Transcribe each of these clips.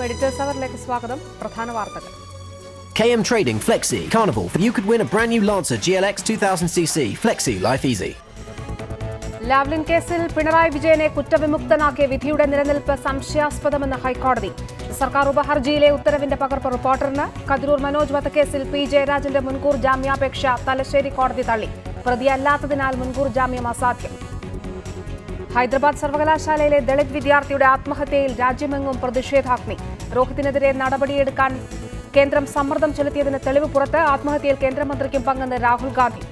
Editors അവറിലേക്ക് സ്വാഗതം. പ്രധാന വാർത്തകൾ. KM Trading Flexi Carnival. You could win a brand new Lancer GLX 2000cc. Flexi, life easy. Lavalin കേസിൽ പിണറായി വിജയനെ കുറ്റവിമുക്തനാക്കിയ വിധിയുടെ നിലനിൽപ്പ് സംശയാസ്പദമെന്ന് ഹൈക്കോടതി. സർക്കാർ ഉപഹർജിയിലെ ഉത്തരവിന്റെ പകർപ്പ് റിപ്പോർട്ടറിന്. കതിരൂർ മനോജ് വധക്കേസിൽ പി ജയരാജന്റെ മുൻകൂർ ജാമ്യാപേക്ഷ തലശ്ശേരി കോടതി തള്ളി. പ്രതിയല്ലാത്തതിനാൽ മുൻകൂർ ജാമ്യം അസാധ്യം. ഹൈദരാബാദ് സർവകലാശാലയിലെ ദളിത് വിദ്യാർത്ഥിയുടെ ആത്മഹത്യയിൽ രാജ്യമെങ്ങും പ്രതിഷേധാഗ്നി. രോഹിത്തിനെതിരെ നടപടിയെടുക്കാൻ കേന്ദ്രം സമ്മർദ്ദം ചെലുത്തിയതിന് തെളിവ് പുറത്ത്. ആത്മഹത്യയിൽ കേന്ദ്രമന്ത്രിക്കും പങ്കെന്ന് രാഹുൽ ഗാന്ധി.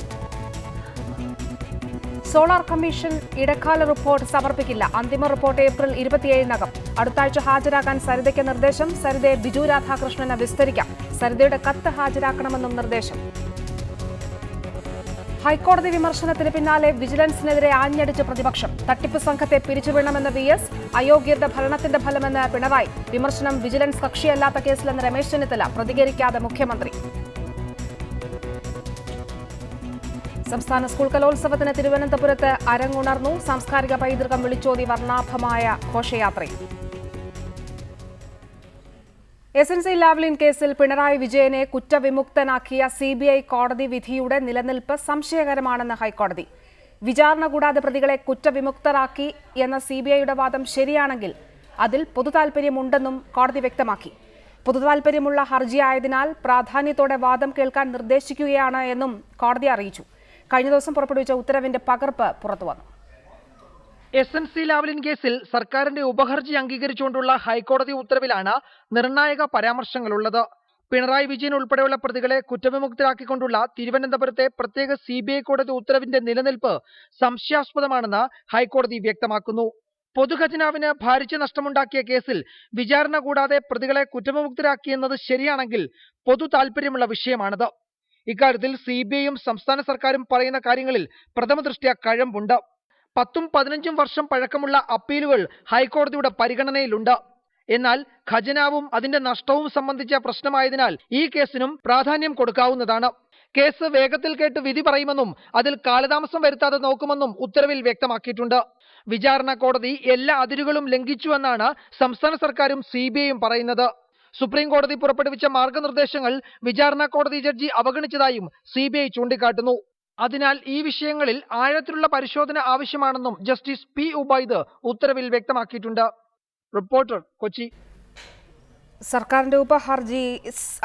സോളാർ കമ്മീഷൻ ഇടക്കാല റിപ്പോർട്ട് സമർപ്പിക്കില്ല. അന്തിമ റിപ്പോർട്ട് ഏപ്രിൽ 27-നകം. അടുത്താഴ്ച ഹാജരാക്കാൻ സരിതയ്ക്ക് നിർദ്ദേശം. സരിതയെ ബിജു രാധാകൃഷ്ണന് വിസ്തരിക്കാം. സരിതയുടെ കത്ത് ഹാജരാക്കണമെന്നും നിർദ്ദേശം. ഹൈക്കോടതി വിമർശനത്തിന് പിന്നാലെ വിജിലൻസിനെതിരെ ആഞ്ഞടിച്ച് പ്രതിപക്ഷം. തട്ടിപ്പ് സംഘത്തെ പിരിച്ചുവിടണമെന്ന് VS. അയോഗ്യരുടെ ഭരണത്തിന്റെ ഫലമെന്ന് പിണറായി. വിമർശനം വിജിലൻസ് കക്ഷിയല്ലാത്ത കേസിലെന്ന് രമേശ് ചെന്നിത്തല. പ്രതികരിക്കാതെ മുഖ്യമന്ത്രി. സംസ്ഥാന സ്കൂൾ കലോത്സവത്തിന് തിരുവനന്തപുരത്ത് അരങ്ങുണർന്നു. സാംസ്കാരിക പൈതൃകം വിളിച്ചോതി വർണ്ണാഭമായ ഘോഷയാത്രയും. SNC ലാവ്ലിൻ കേസിൽ പിണറായി വിജയനെ കുറ്റവിമുക്തനാക്കിയ CBI കോടതി വിധിയുടെ നിലനിൽപ്പ് സംശയകരമാണെന്ന് ഹൈക്കോടതി. വിചാരണ കൂടാതെ പ്രതികളെ കുറ്റവിമുക്തരാക്കി എന്ന CBIയുടെ വാദം ശരിയാണെങ്കിൽ അതിൽ പൊതുതാൽപര്യമുണ്ടെന്നും കോടതി വ്യക്തമാക്കി. പൊതുതാൽപര്യമുള്ള ഹർജിയായതിനാൽ പ്രാധാന്യത്തോടെ വാദം കേൾക്കാൻ നിർദ്ദേശിക്കുകയാണ് എന്നും കോടതി അറിയിച്ചു. കഴിഞ്ഞ ദിവസം പുറപ്പെടുവിച്ച ഉത്തരവിന്റെ പകർപ്പ് പുറത്തുവന്നു. SNC ലാവ്ലിൻ കേസിൽ സർക്കാരിന്റെ ഉപഹർജി അംഗീകരിച്ചുകൊണ്ടുള്ള ഹൈക്കോടതി ഉത്തരവിലാണ് നിർണായക പരാമർശങ്ങളുള്ളത്. പിണറായി വിജയൻ ഉൾപ്പെടെയുള്ള പ്രതികളെ കുറ്റവിമുക്തരാക്കിക്കൊണ്ടുള്ള തിരുവനന്തപുരത്തെ പ്രത്യേക CBI കോടതി ഉത്തരവിന്റെ നിലനിൽപ്പ് സംശയാസ്പദമാണെന്ന് ഹൈക്കോടതി വ്യക്തമാക്കുന്നു. പൊതുഖജനാവിന് ഭാരിച്ച നഷ്ടമുണ്ടാക്കിയ കേസിൽ വിചാരണ കൂടാതെ പ്രതികളെ കുറ്റവിമുക്തരാക്കിയെന്നത് ശരിയാണെങ്കിൽ പൊതു താൽപര്യമുള്ള വിഷയമാണത്. ഇക്കാര്യത്തിൽ CBIയും സംസ്ഥാന സർക്കാരും പറയുന്ന കാര്യങ്ങളിൽ പ്രഥമദൃഷ്ട്യാ കഴമ്പുണ്ട്. 10-15 വർഷം പഴക്കമുള്ള അപ്പീലുകൾ ഹൈക്കോടതിയുടെ പരിഗണനയിലുണ്ട്. എന്നാൽ ഖജനാവും അതിന്റെ നഷ്ടവും സംബന്ധിച്ച പ്രശ്നമായതിനാൽ ഈ കേസിനും പ്രാധാന്യം കൊടുക്കാവുന്നതാണ്. കേസ് വേഗത്തിൽ കേട്ട് വിധി പറയുമെന്നും അതിൽ കാലതാമസം വരുത്താതെ നോക്കുമെന്നും ഉത്തരവിൽ വ്യക്തമാക്കിയിട്ടുണ്ട്. വിചാരണ കോടതി എല്ലാ അതിരുകളും ലംഘിച്ചുവെന്നാണ് സംസ്ഥാന സർക്കാരും CBIയും പറയുന്നത്. സുപ്രീം കോടതി പുറപ്പെടുവിച്ച മാർഗനിർദ്ദേശങ്ങൾ വിചാരണ കോടതി ജഡ്ജി അവഗണിച്ചതായും CBI ചൂണ്ടിക്കാട്ടുന്നു. അതിനാൽ ഈ വിഷയങ്ങളിൽ ആഴത്തിലുള്ള പരിശോധന ആവശ്യമാണെന്നും ജസ്റ്റിസ് P. ഉബൈദ് ഉത്തരവിൽ വ്യക്തമാക്കിയിട്ടുണ്ട്. റിപ്പോർട്ടർ, കൊച്ചി. സർക്കാരിന്റെ ഉപഹർജി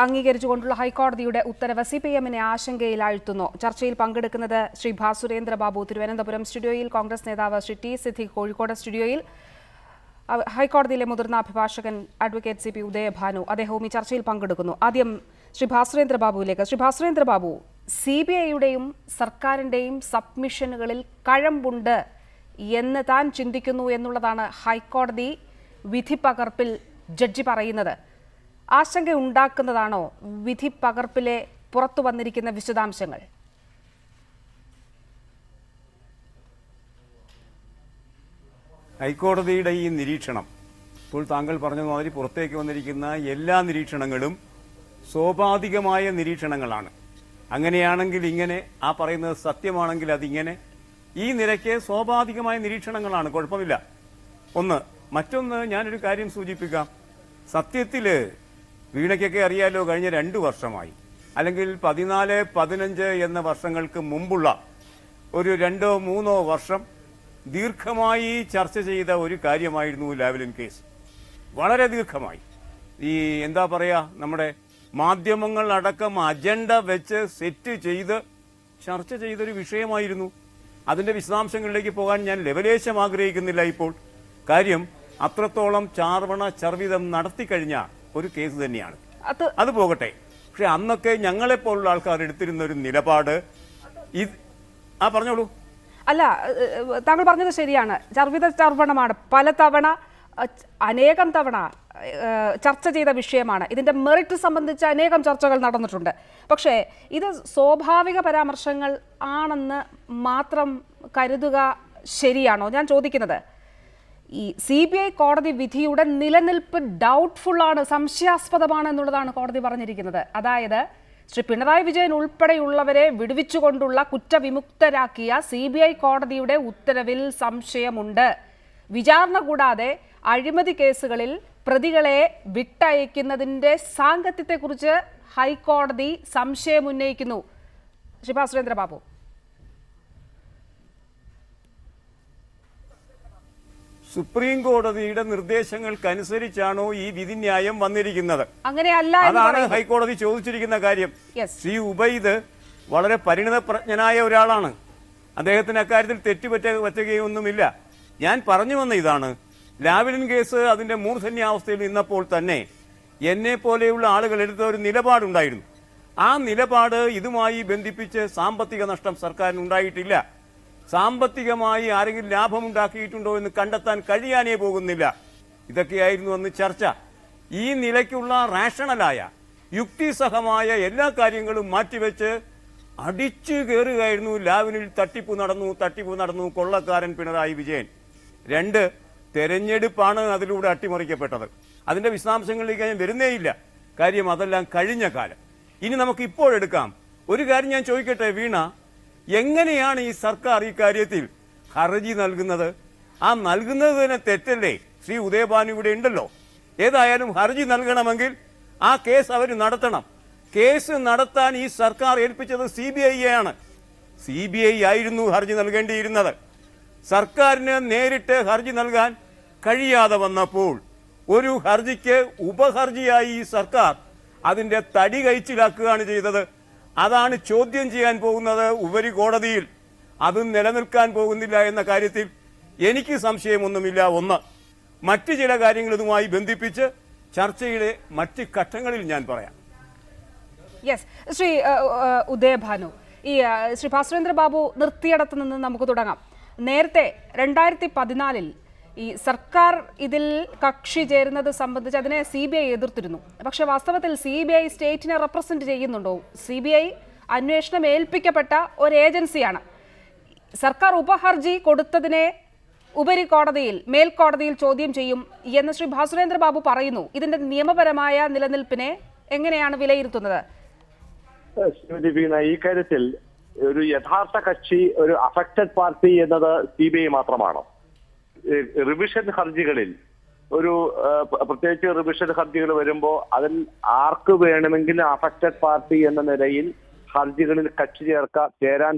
അംഗീകരിച്ചുകൊണ്ടുള്ള ഹൈക്കോടതിയുടെ ഉത്തരവ് CPM-നെ ആശങ്കയിലാഴ്ത്തുന്നു. ചർച്ചയിൽ പങ്കെടുക്കുന്നത് ശ്രീ ഭാസുരേന്ദ്ര ബാബു തിരുവനന്തപുരം സ്റ്റുഡിയോയിൽ, കോൺഗ്രസ് നേതാവ് ശ്രീ T. സിദ്ദിഖ് കോഴിക്കോട് സ്റ്റുഡിയോയിൽ, ഹൈക്കോടതിയിലെ മുതിർന്ന അഭിഭാഷകൻ അഡ്വക്കേറ്റ് CP ഉദയഭാനു അദ്ദേഹവും ഈ ചർച്ചയിൽ പങ്കെടുക്കുന്നു. ആദ്യം ശ്രീ ഭാസുരേന്ദ്ര ബാബുവിലേക്ക്. ശ്രീ ഭാസുരേന്ദ്ര ബാബു, CBIയുടെയും സർക്കാരിൻ്റെയും സബ്മിഷനുകളിൽ കഴമ്പുണ്ട് എന്ന് താൻ ചിന്തിക്കുന്നു എന്നുള്ളതാണ് ഹൈക്കോടതി വിധി പകർപ്പിൽ ജഡ്ജി പറയുന്നത്. ആശങ്ക ഉണ്ടാക്കുന്നതാണോ വിധി പകർപ്പിലെ പുറത്തു വന്നിരിക്കുന്ന വിശദാംശങ്ങൾ? ഹൈക്കോടതിയുടെ ഈ നിരീക്ഷണം, ഇപ്പോൾ താങ്കൾ പറഞ്ഞതുമാതിരി പുറത്തേക്ക് വന്നിരിക്കുന്ന എല്ലാ നിരീക്ഷണങ്ങളും സ്വാഭാവികമായ നിരീക്ഷണങ്ങളാണ്. അങ്ങനെയാണെങ്കിൽ ഇങ്ങനെ, ആ പറയുന്നത് സത്യമാണെങ്കിൽ അതിങ്ങനെ, ഈ നിരക്ക് സ്വാഭാവികമായ നിരീക്ഷണങ്ങളാണ്, കുഴപ്പമില്ല. മറ്റൊന്ന് ഞാനൊരു കാര്യം സൂചിപ്പിക്കാം. സത്യത്തില് വീണയ്ക്കൊക്കെ അറിയാലോ, കഴിഞ്ഞ 2 വർഷമായി അല്ലെങ്കിൽ 14-15 എന്ന വർഷങ്ങൾക്ക് മുമ്പുള്ള ഒരു 2-3 വർഷം ദീർഘമായി ചർച്ച ചെയ്ത ഒരു കാര്യമായിരുന്നു ലാവ്ലിൻ കേസ്. വളരെ ദീർഘമായി എന്താ പറയാ, നമ്മുടെ മാധ്യമങ്ങൾ അടക്കം അജണ്ട വെച്ച് സെറ്റ് ചെയ്ത് ചർച്ച ചെയ്തൊരു വിഷയമായിരുന്നു. അതിന്റെ വിശദാംശങ്ങളിലേക്ക് പോകാൻ ഞാൻ ലെവലേശം ആഗ്രഹിക്കുന്നില്ല ഇപ്പോൾ. കാര്യം അത്രത്തോളം ചാർവണ ചർവിതം നടത്തിക്കഴിഞ്ഞ ഒരു കേസ് തന്നെയാണ്. അത് പോകട്ടെ. പക്ഷെ അന്നൊക്കെ ഞങ്ങളെപ്പോലുള്ള ആൾക്കാർ എടുത്തിരുന്ന ഒരു നിലപാട് പറഞ്ഞോളൂ. അല്ല, താങ്കൾ പറഞ്ഞത് ശരിയാണ്. ചർവണമാണ്. പലതവണ, അനേകം തവണ ചർച്ച ചെയ്ത വിഷയമാണ്. ഇതിന്റെ മെറിറ്റ് സംബന്ധിച്ച് അനേകം ചർച്ചകൾ നടന്നിട്ടുണ്ട്. പക്ഷേ ഇത് സ്വാഭാവിക പരാമർശങ്ങൾ ആണെന്ന് മാത്രം കരുതുക ശരിയാണോ? ഞാൻ ചോദിക്കുന്നത്, ഈ CBI കോടതി വിധിയുടെ നിലനിൽപ്പ് ഡൗട്ട്ഫുള്ളാണ്, സംശയാസ്പദമാണ് എന്നുള്ളതാണ് കോടതി പറഞ്ഞിരിക്കുന്നത്. അതായത് ശ്രീ പിണറായി വിജയൻ ഉൾപ്പെടെയുള്ളവരെ വിടുവിച്ചുകൊണ്ടുള്ള കുറ്റവിമുക്തരാക്കിയ CBI കോടതിയുടെ ഉത്തരവിൽ സംശയമുണ്ട്. വിചാരണ കൂടാതെ അഴിമതി കേസുകളിൽ പ്രതികളെ വിട്ടയക്കുന്നതിന്റെ സാങ്കത്യത്തെക്കുറിച്ച് ഹൈക്കോടതി സംശയമുന്നയിക്കുന്നു. ശ്രീ ഭാസുരേന്ദ്ര ബാബു, സുപ്രീം കോടതിയുടെ നിർദ്ദേശങ്ങൾക്കനുസരിച്ചാണോ ഈ വിധിന്യായം വന്നിരിക്കുന്നത്? അങ്ങനെയല്ല, അതാണ് ഹൈക്കോടതി ചോദിച്ചിരിക്കുന്ന കാര്യം. ശ്രീ ഉബൈദ് വളരെ പരിണിതപ്രജ്ഞനായ ഒരാളാണ്. അദ്ദേഹത്തിന് അക്കാര്യത്തിൽ പറ്റുകയൊന്നുമില്ല. ഞാൻ പറഞ്ഞു വന്ന ഇതാണ്, ലാവ്ലിൻ കേസ് അതിന്റെ മൂർധന്യാവസ്ഥയിൽ നിന്നപ്പോൾ തന്നെ എന്നെ പോലെയുള്ള ആളുകൾ എടുത്ത ഒരു നിലപാടുണ്ടായിരുന്നു. ആ നിലപാട് ഇതുമായി ബന്ധിപ്പിച്ച് സാമ്പത്തിക നഷ്ടം സർക്കാരിന് ഉണ്ടായിട്ടില്ല. സാമ്പത്തികമായി ആരെങ്കിലും ലാഭമുണ്ടാക്കിയിട്ടുണ്ടോ എന്ന് കണ്ടെത്താൻ കഴിയാനേ പോകുന്നില്ല. ഇതൊക്കെയായിരുന്നു അന്ന് ചർച്ച. ഈ നിലയ്ക്കുള്ള റാഷണലായ യുക്തിസഹമായ എല്ലാ കാര്യങ്ങളും മാറ്റിവെച്ച് അടിച്ചു കയറുകയായിരുന്നു. ലാവ്ലിനിൽ തട്ടിപ്പ് നടന്നു, കൊള്ളക്കാരൻ പിണറായി വിജയൻ. 2, തെരഞ്ഞെടുപ്പാണ് അതിലൂടെ അട്ടിമറിക്കപ്പെട്ടത്. അതിന്റെ വിശദാംശങ്ങളിലേക്ക് ഞാൻ വരുന്നേയില്ല. കാര്യം അതെല്ലാം കഴിഞ്ഞ കാലം. ഇനി നമുക്ക് ഇപ്പോഴെടുക്കാം. ഒരു കാര്യം ഞാൻ ചോദിക്കട്ടെ വീണ, എങ്ങനെയാണ് ഈ സർക്കാർ ഈ കാര്യത്തിൽ ഹർജി നൽകുന്നത്? ആ നൽകുന്നത് തന്നെ തെറ്റല്ലേ? ശ്രീ ഉദയഭാനു ഇവിടെ ഉണ്ടല്ലോ. ഏതായാലും ഹർജി നൽകണമെങ്കിൽ ആ കേസ് അവർ നടത്തണം. കേസ് നടത്താൻ ഈ സർക്കാർ ഏൽപ്പിച്ചത് CBI ആണ്. CBI ആയിരുന്നു ഹർജി നൽകേണ്ടിയിരുന്നത്. സർക്കാരിന് നേരിട്ട് ഹർജി നൽകാൻ കഴിയാതെ വന്നപ്പോൾ ഒരു ഹർജിക്ക് ഉപഹർജിയായി ഈ സർക്കാർ അതിന്റെ തടി കൈച്ചിലാക്കുകയാണ് ചെയ്തത്. അതാണ് ചോദ്യം ചെയ്യാൻ പോകുന്നത് ഉപരികോടതിയിൽ. അതും നിലനിൽക്കാൻ പോകുന്നില്ല എന്ന കാര്യത്തിൽ എനിക്ക് സംശയമൊന്നുമില്ല. ഒന്ന്, മറ്റു ചില കാര്യങ്ങൾ ഇതുമായി ബന്ധിപ്പിച്ച് ചർച്ചയുടെ മറ്റ് ഘട്ടങ്ങളിൽ ഞാൻ പറയാം. ശ്രീ ഉദയഭാനു, ഈ ശ്രീ ഭാസുരേന്ദ്ര ബാബു നിർത്തിയിടത്ത് നിന്ന് നമുക്ക് തുടങ്ങാം. നേരത്തെ 2014 ഈ സർക്കാർ ഇതിൽ കക്ഷി ചേരുന്നത് സംബന്ധിച്ച് അതിനെ CBI എതിർത്തിരുന്നു. പക്ഷെ വാസ്തവത്തിൽ CBI സ്റ്റേറ്റിനെ റെപ്രസെന്റ് ചെയ്യുന്നുണ്ടോ? CBI അന്വേഷണം ഏൽപ്പിക്കപ്പെട്ട ഒരു ഏജൻസിയാണ്. സർക്കാർ ഉപഹർജി കൊടുത്തതിനെ ഉപരികോടതിയിൽ, മേൽക്കോടതിയിൽ ചോദ്യം ചെയ്യും എന്ന് ശ്രീ ഭാസുരേന്ദ്ര ബാബു പറയുന്നു. ഇതിന്റെ നിയമപരമായ നിലനിൽപ്പിനെ എങ്ങനെയാണ് വിലയിരുത്തുന്നത്? ഈ കാര്യത്തിൽ ഒരു യഥാർത്ഥ കക്ഷി, ഒരു അഫക്റ്റഡ് പാർട്ടി എന്നത് CBI മാത്രമാണ്. റിവിഷൻ ഹർജികളിൽ പ്രത്യേകിച്ച് റിവിഷൻ ഹർജികൾ വരുമ്പോൾ അതിൽ ആർക്ക് വേണമെങ്കിലും അഫക്റ്റഡ് പാർട്ടി എന്ന നിലയിൽ ഹർജികളിൽ കക്ഷി ചേരാൻ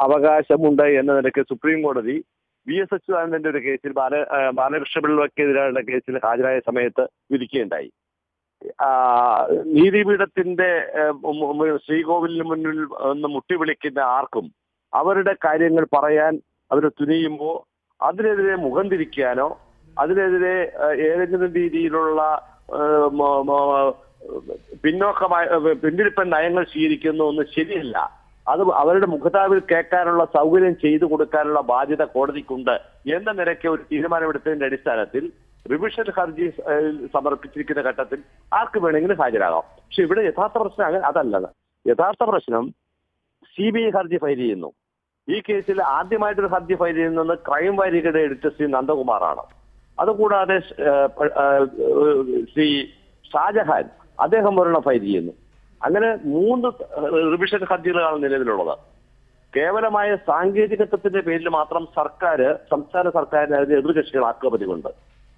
അവകാശമുണ്ട് എന്ന നിലയ്ക്ക് സുപ്രീം കോടതി VS അച്യുതാനന്ദന്റെ ഒരു കേസിൽ ബാലകൃഷ്ണപിള്ളക്കെതിരായുള്ള കേസിൽ ഹാജരായ സമയത്ത് വിധിക്കുകയുണ്ടായി. നീതിപീഠത്തിന്റെ ശ്രീകോവിലിന് മുന്നിൽ ഒന്ന് മുട്ടി വിളിക്കുന്ന ആർക്കും അവരുടെ കാര്യങ്ങൾ പറയാൻ അവർ തുനിയുമ്പോൾ അതിനെതിരെ മുഖം തിരിക്കാനോ അതിനെതിരെ ഏതെങ്കിലും രീതിയിലുള്ള പിന്നിരിപ്പൻ നയങ്ങൾ സ്വീകരിക്കുന്ന ഒന്നും ശരിയല്ല. അത് അവരുടെ മുഖതാവിൽ കേൾക്കാനുള്ള സൗകര്യം ചെയ്തു കൊടുക്കാനുള്ള ബാധ്യത കോടതിക്കുണ്ട് എന്ന നിലയ്ക്ക് ഒരു തീരുമാനമെടുത്തതിന്റെ അടിസ്ഥാനത്തിൽ റിവിഷൻ ഹർജി സമർപ്പിച്ചിരിക്കുന്ന ഘട്ടത്തിൽ ആർക്ക് വേണമെങ്കിലും ഹാജരാകാം. പക്ഷെ ഇവിടെ യഥാർത്ഥ പ്രശ്നം അതല്ല. യഥാർത്ഥ പ്രശ്നം CBI ഹർജി ഫയൽ ചെയ്യുന്നു. ഈ കേസിൽ ആദ്യമായിട്ടൊരു ഹർജി ഫയൽ ചെയ്യുന്നത് ക്രൈം വാരികയുടെ എഡിറ്റർ ശ്രീ നന്ദകുമാറാണ്. അതുകൂടാതെ ശ്രീ ഷാജഹാൻ അദ്ദേഹം ഒരെണ്ണം ഫയൽ ചെയ്യുന്നു. അങ്ങനെ 3 റിവിഷൻ ഹർജികളാണ് നിലവിലുള്ളത്. കേവലമായ സാങ്കേതികത്വത്തിന്റെ പേരിൽ മാത്രം സംസ്ഥാന സർക്കാരിനെ അതിന് എതിർകക്ഷികളാക്കുക പതിവുണ്ട്.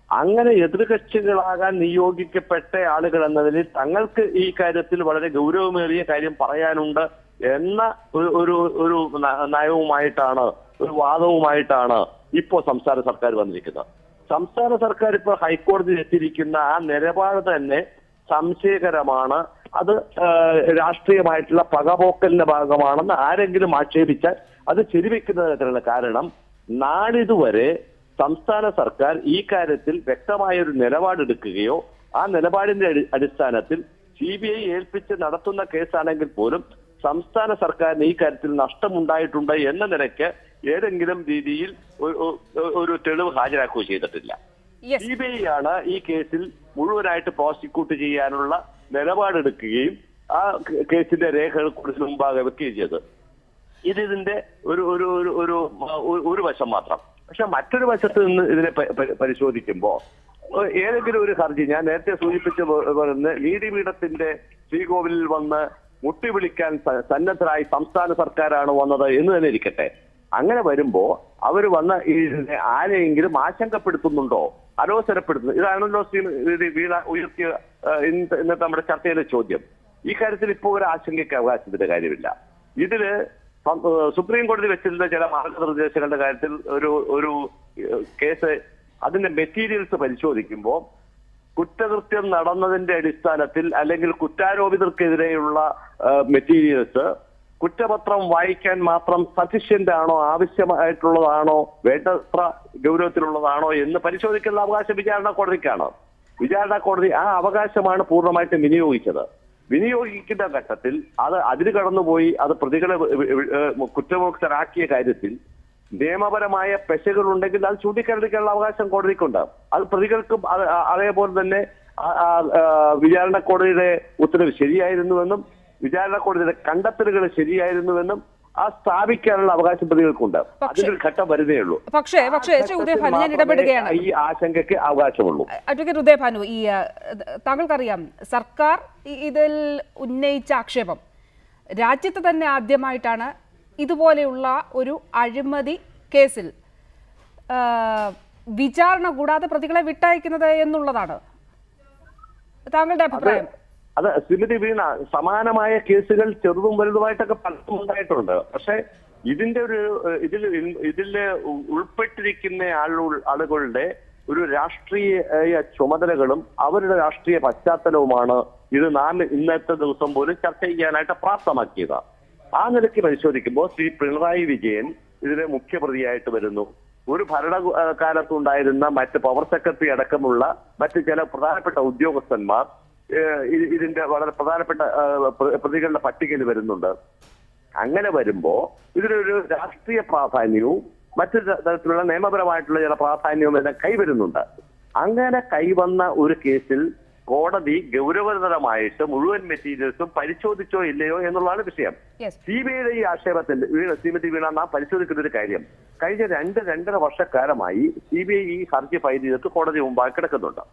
അങ്ങനെ എതിർകക്ഷികളാകാൻ നിയോഗിക്കപ്പെട്ട ആളുകൾ എന്നതിൽ തങ്ങൾക്ക് ഈ കാര്യത്തിൽ വളരെ ഗൗരവമേറിയ കാര്യം പറയാനുണ്ട് എന്ന ഒരു നയവുമായിട്ടാണ്, ഒരു വാദവുമായിട്ടാണ് ഇപ്പോൾ സംസ്ഥാന സർക്കാർ വന്നിരിക്കുന്നത്. സംസ്ഥാന സർക്കാർ ഇപ്പോൾ ഹൈക്കോടതിയിൽ എത്തിയിരിക്കുന്ന ആ നിലപാട് തന്നെ സംശയകരമാണ്. അത് രാഷ്ട്രീയമായിട്ടുള്ള പകപോക്കലിന്റെ ഭാഗമാണെന്ന് ആരെങ്കിലും ആക്ഷേപിച്ചാൽ അത് ശരിവെക്കുന്ന തരത്തിലുള്ള. കാരണം നാളിതുവരെ സംസ്ഥാന സർക്കാർ ഈ കാര്യത്തിൽ വ്യക്തമായ ഒരു നിലപാടെടുക്കുകയോ ആ നിലപാടിന്റെ അടിസ്ഥാനത്തിൽ CBI ഏൽപ്പിച്ച് നടത്തുന്ന കേസാണെങ്കിൽ പോലും സംസ്ഥാന സർക്കാരിന് ഈ കാര്യത്തിൽ നഷ്ടമുണ്ടായിട്ടുണ്ട് എന്ന നിലയ്ക്ക് ഏതെങ്കിലും രീതിയിൽ ഒരു തെളിവ് ഹാജരാക്കുകയോ ചെയ്തിട്ടില്ല. CBI ആണ് ഈ കേസിൽ മുഴുവനായിട്ട് പ്രോസിക്യൂട്ട് ചെയ്യാനുള്ള നിലപാടെടുക്കുകയും ആ കേസിന്റെ രേഖകൾ കൂടുതൽ മുമ്പാകെ വെക്കുകയും ചെയ്തത്. ഇതിന്റെ ഒരു വശം മാത്രം. പക്ഷെ മറ്റൊരു വശത്ത് നിന്ന് ഇതിനെ പരിശോധിക്കുമ്പോൾ ഏതെങ്കിലും ഒരു ഹർജി, ഞാൻ നേരത്തെ സൂചിപ്പിച്ച പോലെ നീതിപീഠത്തിന്റെ ശ്രീകോവിലിൽ വന്ന് മുട്ടി വിളിക്കാൻ സന്നദ്ധരായി സംസ്ഥാന സർക്കാരാണ് വന്നത് എന്ന് തന്നെ ഇരിക്കട്ടെ. അങ്ങനെ വരുമ്പോ അവർ വന്ന് ആരെയെങ്കിലും ആശങ്കപ്പെടുത്തുന്നുണ്ടോ അലോസരപ്പെടുത്തുന്നത്. ഇതാണല്ലോ വീണ ഉയർത്തിയ ഇന്നത്തെ നമ്മുടെ ചർച്ചയിലെ ചോദ്യം. ഈ കാര്യത്തിൽ ഇപ്പോൾ ഒരു ആശങ്കയ്ക്ക് അവകാശത്തിന്റെ കാര്യമില്ല. ഇതില് സുപ്രീം കോടതി വെച്ചിരുന്ന ചില മാർഗനിർദ്ദേശങ്ങളുടെ കാര്യത്തിൽ ഒരു കേസ് അതിന്റെ മെറ്റീരിയൽസ് പരിശോധിക്കുമ്പോൾ കുറ്റകൃത്യം നടന്നതിന്റെ അടിസ്ഥാനത്തിൽ അല്ലെങ്കിൽ കുറ്റാരോപിതർക്കെതിരെയുള്ള മെറ്റീരിയൽസ് കുറ്റപത്രം വായിക്കാൻ മാത്രം സഫിഷ്യന്റ് ആണോ, ആവശ്യമായിട്ടുള്ളതാണോ, വേണ്ടത്ര ഗൗരവത്തിലുള്ളതാണോ എന്ന് പരിശോധിക്കുന്ന അവകാശം വിചാരണ കോടതിക്കാണ്. വിചാരണ കോടതി ആ അവകാശമാണ് പൂർണ്ണമായിട്ടും വിനിയോഗിച്ചത്. വിനിയോഗിക്കുന്ന ഘട്ടത്തിൽ അതിന് കടന്നുപോയി അത് പ്രതികളെ കുറ്റമുക്തരാക്കിയ കാര്യത്തിൽ നിയമപരമായ പെശകളുണ്ടെങ്കിൽ അത് ചൂണ്ടിക്കാണിക്കാനുള്ള അവകാശം കോടതിക്കുണ്ട്. അത് പ്രതികൾക്കും അതേപോലെ തന്നെ വിചാരണ കോടതിയുടെ ഉത്തരവ് ശരിയായിരുന്നുവെന്നും വിചാരണ കോടതിയുടെ കണ്ടെത്തലുകൾ ശരിയായിരുന്നുവെന്നും ആ സ്ഥാപിക്കാനുള്ള അവകാശം പ്രതികൾക്കുണ്ട്. അതിനൊരു ഘട്ടം വരുന്നേ ഉള്ളൂ. പക്ഷേ ശ്രീ ഉദയഭാനു, ഞാൻ ഇടപെടുകയാണ്. ഈ ആശങ്കയ്ക്ക് അവകാശമുള്ളൂ. അഡ്വക്കേറ്റ് ഉദയഭാനു, ഈ താങ്കൾക്കറിയാം സർക്കാർ ഇതിൽ ഉന്നയിച്ച ആക്ഷേപം രാജ്യത്ത് തന്നെ ആദ്യമായിട്ടാണ് ഇതുപോലെയുള്ള ഒരു അഴിമതി കേസിൽ വിചാരണ കൂടാതെ പ്രതികളെ വിട്ടയക്കുന്നത് എന്നുള്ളതാണ്. താങ്കളുടെ അഭിപ്രായം? അത് ശ്രീമതി വീണ, സമാനമായ കേസുകൾ ചെറുതും വലുതുമായിട്ടൊക്കെ പലതും ഉണ്ടായിട്ടുണ്ട്. പക്ഷെ ഇതില് ഉൾപ്പെട്ടിരിക്കുന്ന ആളുകളുടെ ഒരു രാഷ്ട്രീയ ചുമതലകളും അവരുടെ രാഷ്ട്രീയ പശ്ചാത്തലവുമാണ് ഇത് ഇന്നത്തെ ദിവസം പോലും ചർച്ച ചെയ്യാനായിട്ട് പ്രാപ്തമാക്കിയത്. ആ നിലയ്ക്ക് പരിശോധിക്കുമ്പോൾ ശ്രീ പിണറായി വിജയൻ ഇതിലെ മുഖ്യപ്രതിയായിട്ട് വരുന്നു. ഒരു ഭരണകാലത്തുണ്ടായിരുന്ന മറ്റ് പവർ സെക്രട്ടറി അടക്കമുള്ള മറ്റ് ചില പ്രധാനപ്പെട്ട ഉദ്യോഗസ്ഥന്മാർ ഇതിന്റെ വളരെ പ്രധാനപ്പെട്ട പ്രതികളുടെ പട്ടികയിൽ വരുന്നുണ്ട്. അങ്ങനെ വരുമ്പോ ഇതിനൊരു രാഷ്ട്രീയ പ്രാധാന്യവും മറ്റു തരത്തിലുള്ള നിയമപരമായിട്ടുള്ള ചില പ്രാധാന്യവും എല്ലാം കൈവരുന്നുണ്ട്. അങ്ങനെ കൈവന്ന ഒരു കേസിൽ കോടതി ഗൗരവതരമായിട്ട് മുഴുവൻ മെറ്റീരിയൽസും പരിശോധിച്ചോ ഇല്ലയോ എന്നുള്ളതാണ് വിഷയം. സിബിഐയുടെ ഈ ആക്ഷേപത്തിൽ ശ്രീമതി വീണ നാം പരിശോധിക്കുന്ന ഒരു കാര്യം, കഴിഞ്ഞ 2-2.5 വർഷക്കാലമായി സിബിഐ ഈ ഹർജി ഫയൽ ചെയ്തിട്ട് കോടതി മുമ്പാകെ കിടക്കുന്നുണ്ട്.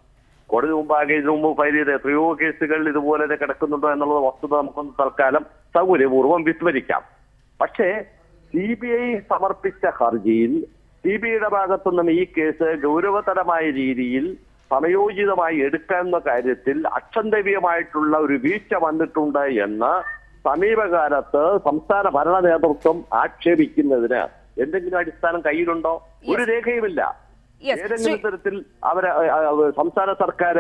കോടതി മുമ്പാകെ ഇതിനു മുമ്പ് ഫയൽ ചെയ്ത എത്രയോ കേസുകൾ ഇതുപോലെ കിടക്കുന്നുണ്ടോ എന്നുള്ള വസ്തുത നമുക്കൊന്ന് തൽക്കാലം സൗകര്യപൂർവ്വം വിസ്മരിക്കാം. പക്ഷേ സിബിഐ സമർപ്പിച്ച ഹർജിയിൽ സിബിഐയുടെ ഭാഗത്തുനിന്നും ഈ കേസ് ഗൗരവതരമായ രീതിയിൽ സമയോചിതമായി എടുക്കുന്ന കാര്യത്തിൽ അക്ഷന്തവ്യമായിട്ടുള്ള ഒരു വീഴ്ച വന്നിട്ടുണ്ട് എന്ന് സമീപകാലത്ത് സംസ്ഥാന ഭരണ നേതൃത്വം ആക്ഷേപിക്കുന്നതിന് എന്തെങ്കിലും അടിസ്ഥാനം കയ്യിലുണ്ടോ? ഒരു രേഖയുമില്ല. ഏതെങ്കിലും തരത്തിൽ സംസ്ഥാന സർക്കാർ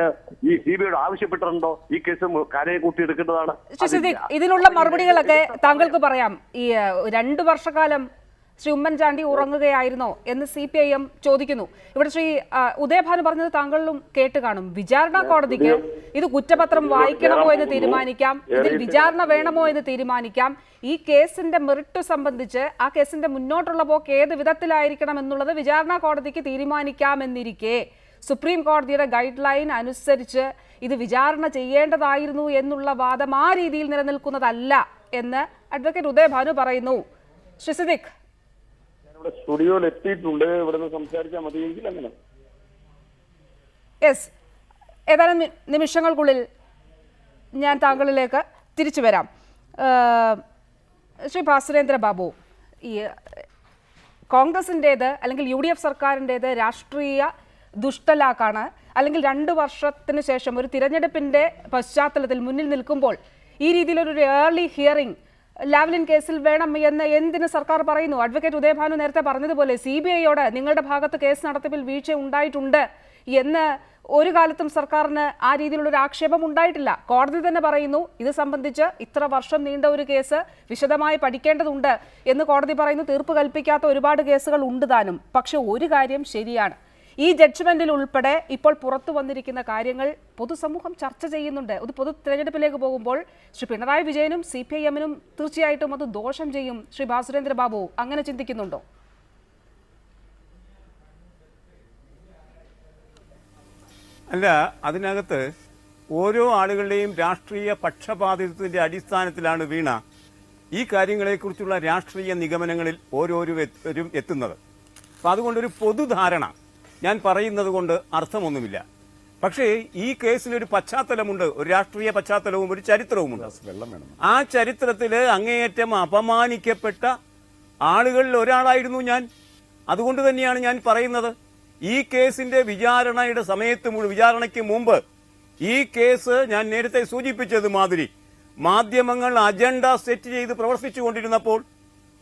ഈ സിബിഐയോട് ആവശ്യപ്പെട്ടിട്ടുണ്ടോ ഈ കേസ് കരയെ കൂട്ടിയെടുക്കേണ്ടതാണ്? ഇതിനുള്ള മറുപടികളൊക്കെ താങ്കൾക്ക് പറയാം. ഈ 2 വർഷക്കാലം ശ്രീ ഉമ്മൻചാണ്ടി ഉറങ്ങുകയായിരുന്നോ എന്ന് CPIM ചോദിക്കുന്നു. ഇവിടെ ശ്രീ ഉദയഭാനു പറഞ്ഞത് താങ്കളും കേട്ട് കാണും. വിചാരണ കോടതിക്ക് ഇത് കുറ്റപത്രം വായിക്കണമോ എന്ന് തീരുമാനിക്കാം, ഇതിൽ വിചാരണ വേണമോ എന്ന് തീരുമാനിക്കാം. ഈ കേസിന്റെ മെറിറ്റ് സംബന്ധിച്ച് ആ കേസിന്റെ മുന്നോട്ടുള്ള പോക്ക് ഏത് വിധത്തിലായിരിക്കണം എന്നുള്ളത് വിചാരണ കോടതിക്ക് തീരുമാനിക്കാമെന്നിരിക്കെ സുപ്രീം കോടതിയുടെ ഗൈഡ് ലൈൻ അനുസരിച്ച് ഇത് വിചാരണ ചെയ്യേണ്ടതായിരുന്നു എന്നുള്ള വാദം ആ രീതിയിൽ നിലനിൽക്കുന്നതല്ല എന്ന് അഡ്വക്കേറ്റ് ഉദയഭാനു പറയുന്നു. ശ്രീ സിദ്ദിഖ്, സ്റ്റുഡിയോയിൽ എത്തിയിട്ടുണ്ട്, ഇവിടെ നിന്ന് സംസാരിച്ചാൽ മതിയെങ്കിൽ അങ്ങനെ. യെസ്, ഏതാനും നിമിഷങ്ങൾക്കുള്ളിൽ ഞാൻ താങ്കളിലേക്ക് തിരിച്ചു വരാം. ശ്രീ ഭാസുരേന്ദ്ര ബാബു, ഈ കോൺഗ്രസിൻ്റേത് അല്ലെങ്കിൽ UDF സർക്കാരിൻ്റേത് രാഷ്ട്രീയ ദുഷ്ടലാക്കാണ്, അല്ലെങ്കിൽ 2 വർഷത്തിന് ശേഷം ഒരു തിരഞ്ഞെടുപ്പിൻ്റെ പശ്ചാത്തലത്തിൽ മുന്നിൽ നിൽക്കുമ്പോൾ ഈ രീതിയിലൊരു ഏർലി ഹിയറിംഗ് ലാവ്ലിൻ കേസിൽ വേണം എന്ന് എന്തിന് സർക്കാർ പറയുന്നു? അഡ്വക്കേറ്റ് ഉദയഭാനു നേരത്തെ പറഞ്ഞതുപോലെ CBIയോട് നിങ്ങളുടെ ഭാഗത്ത് കേസ് നടത്തിപ്പിൽ വീഴ്ച ഉണ്ടായിട്ടുണ്ട് എന്ന് ഒരു കാലത്തും സർക്കാരിന് ആ രീതിയിലുള്ളൊരു ആക്ഷേപം ഉണ്ടായിട്ടില്ല. കോടതി തന്നെ പറയുന്നു ഇത് സംബന്ധിച്ച് ഇത്ര വർഷം നീണ്ട ഒരു കേസ് വിശദമായി പഠിക്കേണ്ടതുണ്ട് എന്ന് കോടതി പറയുന്നു. തീർപ്പ് കൽപ്പിക്കാത്ത ഒരുപാട് കേസുകൾ ഉണ്ട് താനും. പക്ഷെ ഒരു കാര്യം ശരിയാണ്, ഈ ജഡ്ജ്മെന്റിൽ ഉൾപ്പെടെ ഇപ്പോൾ പുറത്തു വന്നിരിക്കുന്ന കാര്യങ്ങൾ പൊതുസമൂഹം ചർച്ച ചെയ്യുന്നുണ്ട്. ഒരു പൊതു തെരഞ്ഞെടുപ്പിലേക്ക് പോകുമ്പോൾ ശ്രീ പിണറായി വിജയനും CPIMനും തീർച്ചയായിട്ടും അത് ദോഷം ചെയ്യും. ശ്രീ ഭാസുരേന്ദ്ര ബാബു അങ്ങനെ ചിന്തിക്കുന്നുണ്ടോ? അല്ല, അതിനകത്ത് ഓരോ ആളുകളുടെയും രാഷ്ട്രീയ പക്ഷപാതിത്വത്തിന്റെ അടിസ്ഥാനത്തിലാണ് വീണ ഈ കാര്യങ്ങളെക്കുറിച്ചുള്ള രാഷ്ട്രീയ നിഗമനങ്ങളിൽ ഓരോരുത്തരും എത്തുന്നത്. അപ്പം അതുകൊണ്ടൊരു പൊതുധാരണ ഞാൻ പറയുന്നത് കൊണ്ട് അർത്ഥമൊന്നുമില്ല. പക്ഷേ ഈ കേസിനൊരു പശ്ചാത്തലമുണ്ട്, ഒരു രാഷ്ട്രീയ പശ്ചാത്തലവും ഒരു ചരിത്രവുമുണ്ട്. ആ ചരിത്രത്തില് അങ്ങേയറ്റം അപമാനിക്കപ്പെട്ട ആളുകളിൽ ഒരാളായിരുന്നു ഞാൻ. അതുകൊണ്ട് തന്നെയാണ് ഞാൻ പറയുന്നത് ഈ കേസിന്റെ വിചാരണയുടെ വിചാരണയ്ക്ക് മുമ്പ് ഈ കേസ് ഞാൻ നേരത്തെ സൂചിപ്പിച്ചത് മാതിരി മാധ്യമങ്ങൾ അജണ്ട സെറ്റ് ചെയ്ത് പ്രവർത്തിച്ചുകൊണ്ടിരുന്നപ്പോൾ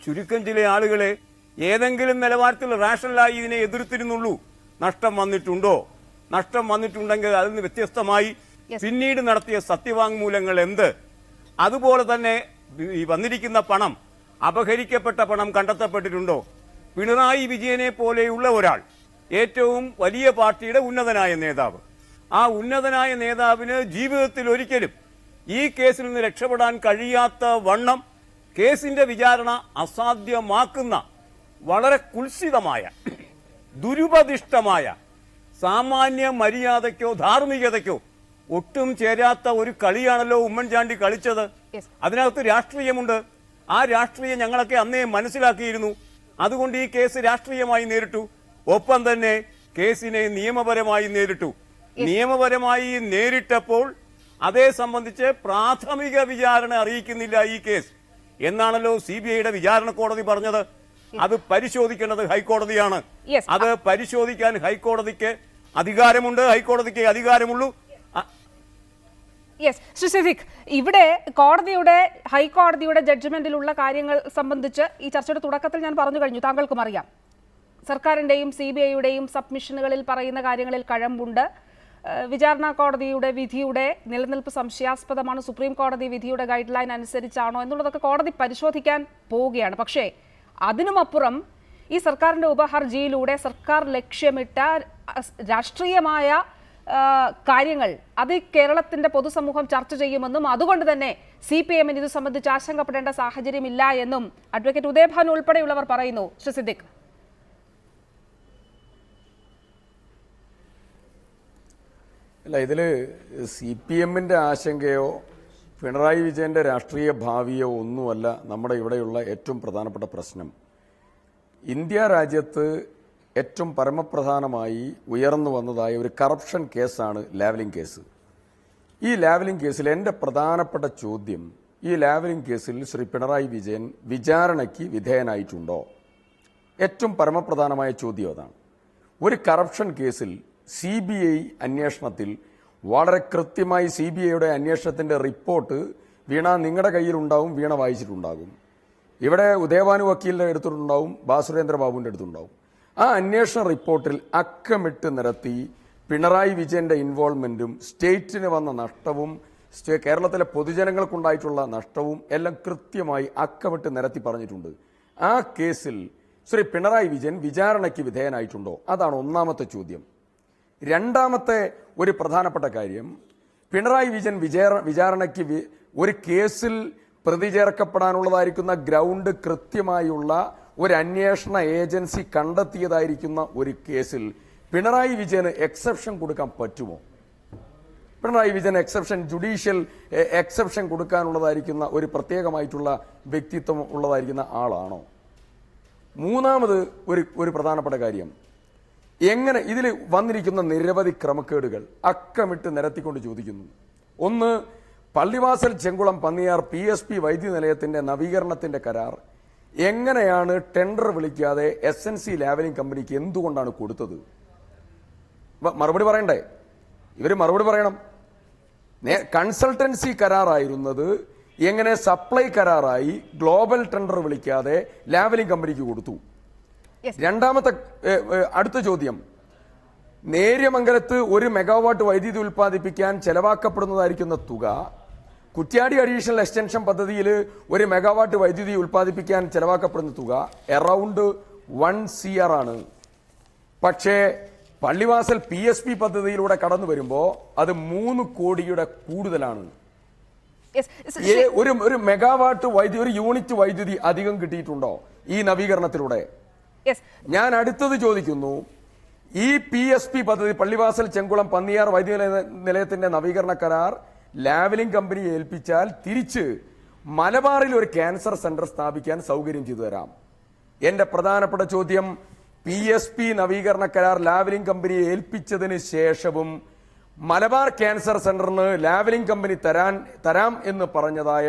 ചുരുക്കം ചില ആളുകളെ ഏതെങ്കിലും നിലവാരത്തിൽ റാഷണലായി ഇതിനെ എതിർത്തിരുന്നുള്ളൂ. നഷ്ടം വന്നിട്ടുണ്ടോ? നഷ്ടം വന്നിട്ടുണ്ടെങ്കിൽ അതിൽ നിന്ന് വ്യത്യസ്തമായി പിന്നീട് നടത്തിയ സത്യവാങ്മൂലങ്ങൾ എന്ത്? അതുപോലെ തന്നെ ഈ വന്നിരിക്കുന്ന പണം, അപഹരിക്കപ്പെട്ട പണം കണ്ടെത്തപ്പെട്ടിട്ടുണ്ടോ? പിണറായി വിജയനെ പോലെയുള്ള ഒരാൾ, ഏറ്റവും വലിയ പാർട്ടിയുടെ ഉന്നതനായ നേതാവ്, ആ ഉന്നതനായ നേതാവിന് ജീവിതത്തിൽ ഒരിക്കലും ഈ കേസിൽ നിന്ന് രക്ഷപ്പെടാൻ കഴിയാത്ത വണ്ണം കേസിന്റെ വിചാരണ അസാധ്യമാക്കുന്ന വളരെ കുൽസിതമായ, ദുരുപദിഷ്ടമായ, സാമാന്യ മര്യാദയ്ക്കോ ധാർമ്മികതയ്ക്കോ ഒട്ടും ചേരാത്ത ഒരു കളിയാണല്ലോ ഉമ്മൻചാണ്ടി കളിച്ചത്. അതിനകത്ത് രാഷ്ട്രീയമുണ്ട്. ആ രാഷ്ട്രീയം ഞങ്ങളൊക്കെ അന്നേ മനസ്സിലാക്കിയിരുന്നു. അതുകൊണ്ട് ഈ കേസ് രാഷ്ട്രീയമായി നേരിട്ടു. ഒപ്പം തന്നെ കേസിനെ നിയമപരമായി നേരിട്ടു. നിയമപരമായി നേരിട്ടപ്പോൾ അതേ സംബന്ധിച്ച് പ്രാഥമിക വിചാരണ അറിയിക്കുന്നില്ല ഈ കേസ് എന്നാണല്ലോ CBIയുടെ വിചാരണ കോടതി പറഞ്ഞത്. അത് പരിശോധിക്കേണ്ടത് ഹൈക്കോടതിയാണ്. അത് പരിശോധിക്കാൻ ഹൈക്കോടതിക്ക് അധികാരമുണ്ട്. ഹൈക്കോടതിക്ക് അധികാരമുള്ളൂ. യെസ്, ശ്രീ സിദ്ദിഖ്, ഇവിടെ ഹൈക്കോടതിയുടെ ജഡ്ജ്മെന്റിലുള്ള കാര്യങ്ങൾ സംബന്ധിച്ച് ഈ ചർച്ചയുടെ തുടക്കത്തിൽ ഞാൻ പറഞ്ഞു കഴിഞ്ഞു, താങ്കൾക്കും അറിയാം. സർക്കാരിന്റെയും CBIയുടെയും സബ്മിഷനുകളിൽ പറയുന്ന കാര്യങ്ങളിൽ കഴമ്പുണ്ട്. വിചാരണ കോടതിയുടെ വിധിയുടെ നിലനിൽപ്പ് സംശയാസ്പദമാണ്, സുപ്രീം കോടതി വിധിയുടെ ഗൈഡ് ലൈൻ അനുസരിച്ചാണോ എന്നുള്ളതൊക്കെ കോടതി പരിശോധിക്കാൻ പോവുകയാണ്. പക്ഷേ അതിനുമപ്പുറം ഈ സർക്കാരിന്റെ ഉപഹർജിയിലൂടെ സർക്കാർ ലക്ഷ്യമിട്ട രാഷ്ട്രീയമായ കാര്യങ്ങൾ അത് കേരളത്തിന്റെ പൊതുസമൂഹം ചർച്ച ചെയ്യുമെന്നും അതുകൊണ്ട് തന്നെ CPM-ന് ഇത് സംബന്ധിച്ച് ആശങ്കപ്പെടേണ്ട സാഹചര്യമില്ല എന്നും അഡ്വക്കേറ്റ് ഉദയഭാനു ഉൾപ്പെടെയുള്ളവർ പറയുന്നു. ശ്രീ സിദ്ദിഖ്, അല്ല, ഇതിൽ CPM-ന്റെ ആശങ്കയോ പിണറായി വിജയന്റെ രാഷ്ട്രീയ ഭാവിയോ ഒന്നുമല്ല നമ്മുടെ ഇവിടെയുള്ള ഏറ്റവും പ്രധാനപ്പെട്ട പ്രശ്നം. ഇന്ത്യ രാജ്യത്ത് ഏറ്റവും പരമപ്രധാനമായി ഉയർന്നു വന്നതായ ഒരു കറപ്ഷൻ കേസാണ് ലാവ്ലിൻ കേസ്. ഈ ലാവ്ലിൻ കേസിൽ എൻ്റെ പ്രധാനപ്പെട്ട ചോദ്യം, ഈ ലാവ്ലിൻ കേസിൽ ശ്രീ പിണറായി വിജയൻ വിചാരണയ്ക്ക് വിധേയനായിട്ടുണ്ടോ? ഏറ്റവും പരമപ്രധാനമായ ചോദ്യം അതാണ്. ഒരു കറപ്ഷൻ കേസിൽ CBI അന്വേഷണത്തിൽ വളരെ കൃത്യമായി CBIയുടെ അന്വേഷണത്തിൻ്റെ റിപ്പോർട്ട് വീണ നിങ്ങളുടെ കയ്യിലുണ്ടാവും, വീണ വായിച്ചിട്ടുണ്ടാകും. ഇവിടെ ഉദയഭാനു വക്കീലിൻ്റെ അടുത്തുണ്ടാവും, ഭാസുരേന്ദ്ര ബാബുവിൻ്റെ അടുത്തുണ്ടാവും. ആ അന്വേഷണ റിപ്പോർട്ടിൽ അക്കമിട്ട് നിരത്തി പിണറായി വിജയന്റെ ഇൻവോൾവ്മെന്റും സ്റ്റേറ്റിന് വന്ന നഷ്ടവും കേരളത്തിലെ പൊതുജനങ്ങൾക്കുണ്ടായിട്ടുള്ള നഷ്ടവും എല്ലാം കൃത്യമായി അക്കമിട്ട് നിരത്തി പറഞ്ഞിട്ടുണ്ട്. ആ കേസിൽ ശ്രീ പിണറായി വിജയൻ വിചാരണയ്ക്ക് വിധേയനായിട്ടുണ്ടോ? അതാണ് ഒന്നാമത്തെ ചോദ്യം. രണ്ടാമത്തെ ഒരു പ്രധാനപ്പെട്ട കാര്യം, പിണറായി വിജയൻ വിചാരണയ്ക്ക് ഒരു കേസിൽ പ്രതി ചേർക്കപ്പെടാനുള്ളതായിരിക്കുന്ന ഗ്രൗണ്ട് കൃത്യമായുള്ള ഒരു അന്വേഷണ ഏജൻസി കണ്ടെത്തിയതായിരിക്കുന്ന ഒരു കേസിൽ പിണറായി വിജയന് എക്സെപ്ഷൻ കൊടുക്കാൻ പറ്റുമോ? പിണറായി വിജയൻ ജുഡീഷ്യൽ എക്സെപ്ഷൻ കൊടുക്കാനുള്ളതായിരിക്കുന്ന ഒരു പ്രത്യേകമായിട്ടുള്ള വ്യക്തിത്വം ഉള്ളതായിരിക്കുന്ന ആളാണോ? മൂന്നാമത് ഒരു പ്രധാനപ്പെട്ട കാര്യം, എങ്ങനെ ഇതിൽ വന്നിരിക്കുന്ന നിരവധി ക്രമക്കേടുകൾ അക്കമിട്ട് നിരത്തിക്കൊണ്ട് ചോദിക്കുന്നു. ഒന്ന്, പള്ളിവാസൽ ചെങ്കുളം പന്നിയാർ PSP വൈദ്യുതി നിലയത്തിന്റെ നവീകരണത്തിന്റെ കരാർ എങ്ങനെയാണ് ടെൻഡർ വിളിക്കാതെ SNC ലാവലിംഗ് കമ്പനിക്ക് എന്തുകൊണ്ടാണ് കൊടുത്തത്? മറുപടി പറയണ്ടേ? ഇവർ മറുപടി പറയണം. കൺസൾട്ടൻസി കരാറായിരുന്നത് എങ്ങനെ സപ്ലൈ കരാറായി ഗ്ലോബൽ ടെൻഡർ വിളിക്കാതെ ലാവലിംഗ് കമ്പനിക്ക് കൊടുത്തു? രണ്ടാമത്തെ അടുത്ത ചോദ്യം, നേര്യമംഗലത്ത് 1 മെഗാവാട്ട് വൈദ്യുതി ഉൽപ്പാദിപ്പിക്കാൻ ചെലവാക്കപ്പെടുന്നതായിരിക്കുന്ന തുക കുറ്റ്യാടി അഡീഷണൽ എക്സ്റ്റൻഷൻ പദ്ധതിയിൽ 1 മെഗാവാട്ട് വൈദ്യുതി ഉൽപ്പാദിപ്പിക്കാൻ ചെലവാക്കപ്പെടുന്ന തുക അറൌണ്ട് 1 CR ആണ്. പക്ഷേ പള്ളിവാസൽ PSP പദ്ധതിയിലൂടെ കടന്നു വരുമ്പോൾ അത് 3 കോടിയുടെ കൂടുതലാണ്. ഒരു മെഗാവാട്ട് വൈദ്യുതി, ഒരു യൂണിറ്റ് വൈദ്യുതി അധികം കിട്ടിയിട്ടുണ്ടോ ഈ നവീകരണത്തിലൂടെ? ഞാൻ അടുത്തത് ചോദിക്കുന്നു, ഈ PSP പദ്ധതി പള്ളിവാസൽ ചെങ്കുളം പന്നിയാർ വൈദ്യുതി നിലയത്തിന്റെ നവീകരണ കരാർ ലാവലിംഗ് കമ്പനിയെ ഏൽപ്പിച്ചാൽ തിരിച്ച് മലബാറിൽ ഒരു ക്യാൻസർ സെന്റർ സ്ഥാപിക്കാൻ സൗകര്യം ചെയ്തു തരാം. എന്റെ പ്രധാനപ്പെട്ട ചോദ്യം, PSP നവീകരണ കരാർ ലാവലിംഗ് കമ്പനിയെ ഏൽപ്പിച്ചതിന് ശേഷവും മലബാർ ക്യാൻസർ സെന്ററിന് ലാവലിംഗ് കമ്പനി തരാം എന്ന് പറഞ്ഞതായ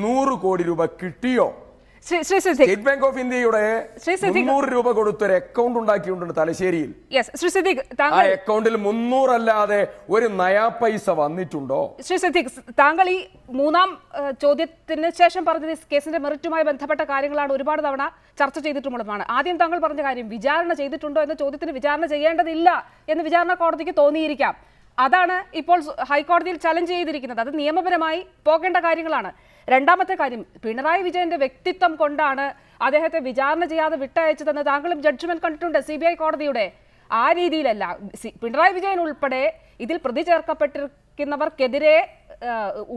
100 കോടി രൂപ കിട്ടിയോ? Shri Siddique, state bank of ഇന്ത്യയുടെ ശ്രീ സിദ്ദിഖ് 300 രൂപ കൊടുത്തൊരു അക്കൗണ്ട് ഉണ്ടാക്കിയിട്ടുണ്ട് തലശ്ശേരിയിൽ. ശ്രീ സിദ്ദിഖ്, ആ താങ്കൾ അക്കൗണ്ടിൽ 300 അല്ലാതെ ഒരു നയാ പൈസ വന്നിട്ടുണ്ടോ? ശ്രീ സിദ്ദിഖ്, താങ്കൾ ഈ മൂന്നാം ചോദ്യത്തിന് ശേഷം പറഞ്ഞത് ഈ കേസിന്റെ മെറിറ്റുമായി ബന്ധപ്പെട്ട കാര്യങ്ങളാണ് ഒരുപാട് തവണ ചർച്ച ചെയ്തിട്ടുള്ളതാണ്. ആദ്യം താങ്കൾ പറഞ്ഞ കാര്യം വിചാരണ ചെയ്തിട്ടുണ്ടോ എന്ന ചോദ്യത്തിന് വിചാരണ ചെയ്യേണ്ടതില്ല എന്ന് വിചാരണ കോടതിക്ക് തോന്നിയിരിക്കാം. അതാണ് ഇപ്പോൾ ഹൈക്കോടതിയിൽ ചലഞ്ച് ചെയ്തിരിക്കുന്നത്. അത് നിയമപരമായി പോകേണ്ട കാര്യങ്ങളാണ്. രണ്ടാമത്തെ കാര്യം, പിണറായി വിജയന്റെ വ്യക്തിത്വം കൊണ്ടാണ് അദ്ദേഹത്തെ വിചാരണ ചെയ്യാതെ വിട്ടയച്ചതെന്ന് താങ്കളും ജഡ്ജ്മെന്റ് കണ്ടിട്ടുണ്ട് CBI കോടതിയുടെ. ആ രീതിയിലല്ല. പിണറായി വിജയൻ ഉൾപ്പെടെ ഇതിൽ പ്രതി ചേർക്കപ്പെട്ടിരിക്കുന്നവർക്കെതിരെ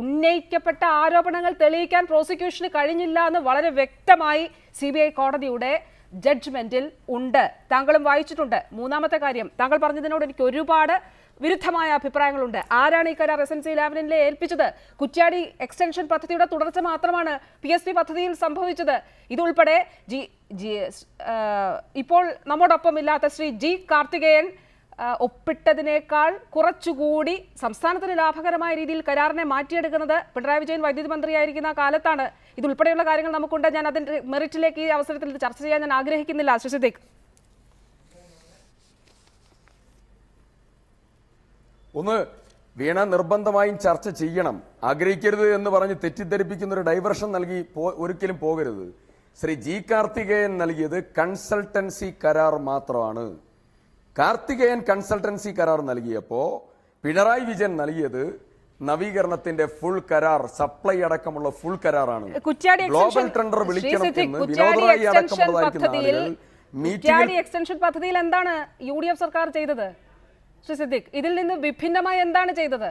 ഉന്നയിക്കപ്പെട്ട ആരോപണങ്ങൾ തെളിയിക്കാൻ പ്രോസിക്യൂഷന് കഴിഞ്ഞില്ല എന്ന് വളരെ വ്യക്തമായി CBI കോടതിയുടെ ജഡ്ജ്മെന്റിൽ ഉണ്ട്. താങ്കളും വായിച്ചിട്ടുണ്ട്. മൂന്നാമത്തെ കാര്യം, താങ്കൾ പറഞ്ഞതിനോട് എനിക്ക് ഒരുപാട് വിരുദ്ധമായ അഭിപ്രായങ്ങളുണ്ട്. ആരാണ് ഈ കരാർ SNC ലാവ്ലിനെ ഏൽപ്പിച്ചത്? കുറ്റ്യാടി എക്സ്റ്റൻഷൻ പദ്ധതിയുടെ തുടർച്ച മാത്രമാണ് PSP പദ്ധതിയിൽ സംഭവിച്ചത്. ഇതുൾപ്പെടെ ഇപ്പോൾ നമ്മോടൊപ്പം ഇല്ലാത്ത ശ്രീ G കാർത്തികേയൻ ഒപ്പിട്ടതിനേക്കാൾ കുറച്ചുകൂടി സംസ്ഥാനത്തിന് ലാഭകരമായ രീതിയിൽ കരാറിനെ മാറ്റിയെടുക്കുന്നത് പിണറായി വിജയൻ വൈദ്യുതി മന്ത്രിയായിരിക്കുന്ന കാലത്താണ്. ഇതുൾപ്പെടെയുള്ള കാര്യങ്ങൾ നമുക്കുണ്ട്. ഞാൻ അതിന്റെ മെറിറ്റിലേക്ക് ഈ അവസരത്തിൽ ചർച്ച ചെയ്യാൻ ഞാൻ ആഗ്രഹിക്കുന്നില്ല. ശ്രീ സിദ്ദിഖ്, ഒന്ന് വീണ നിർബന്ധമായും ചർച്ച ചെയ്യണം. ആഗ്രഹിക്കരുത് എന്ന് പറഞ്ഞ് തെറ്റിദ്ധരിപ്പിക്കുന്ന ഒരു ഡൈവർഷൻ നൽകി ഒരിക്കലും പോകരുത്. ശ്രീ G കാർത്തികേയൻ നൽകിയത് കൺസൾട്ടൻസി കരാർ മാത്രമാണ്. കാർത്തികേയൻ കൺസൾട്ടൻസി കരാർ നൽകിയപ്പോ പിണറായി വിജയൻ നൽകിയത് നവീകരണത്തിന്റെ ഫുൾ കരാർ, സപ്ലൈ അടക്കമുള്ള ഫുൾ കരാറാണ്. ഗ്ലോബൽ ടെൻഡർ വിളിക്കണം എന്ന് വിനോദ് റായി അടക്കമുള്ളതായിരിക്കുന്ന ആളുകൾ കുറ്റ്യാടി എക്സ്റ്റൻഷൻ പദ്ധതിയിൽ എന്താണ് UDF സർക്കാർ ചെയ്തത്? ശ്രീ സിദ്ദിഖ്, ഇതിൽ നിന്ന് വിഭിന്നമായി എന്താണ് ചെയ്തത്?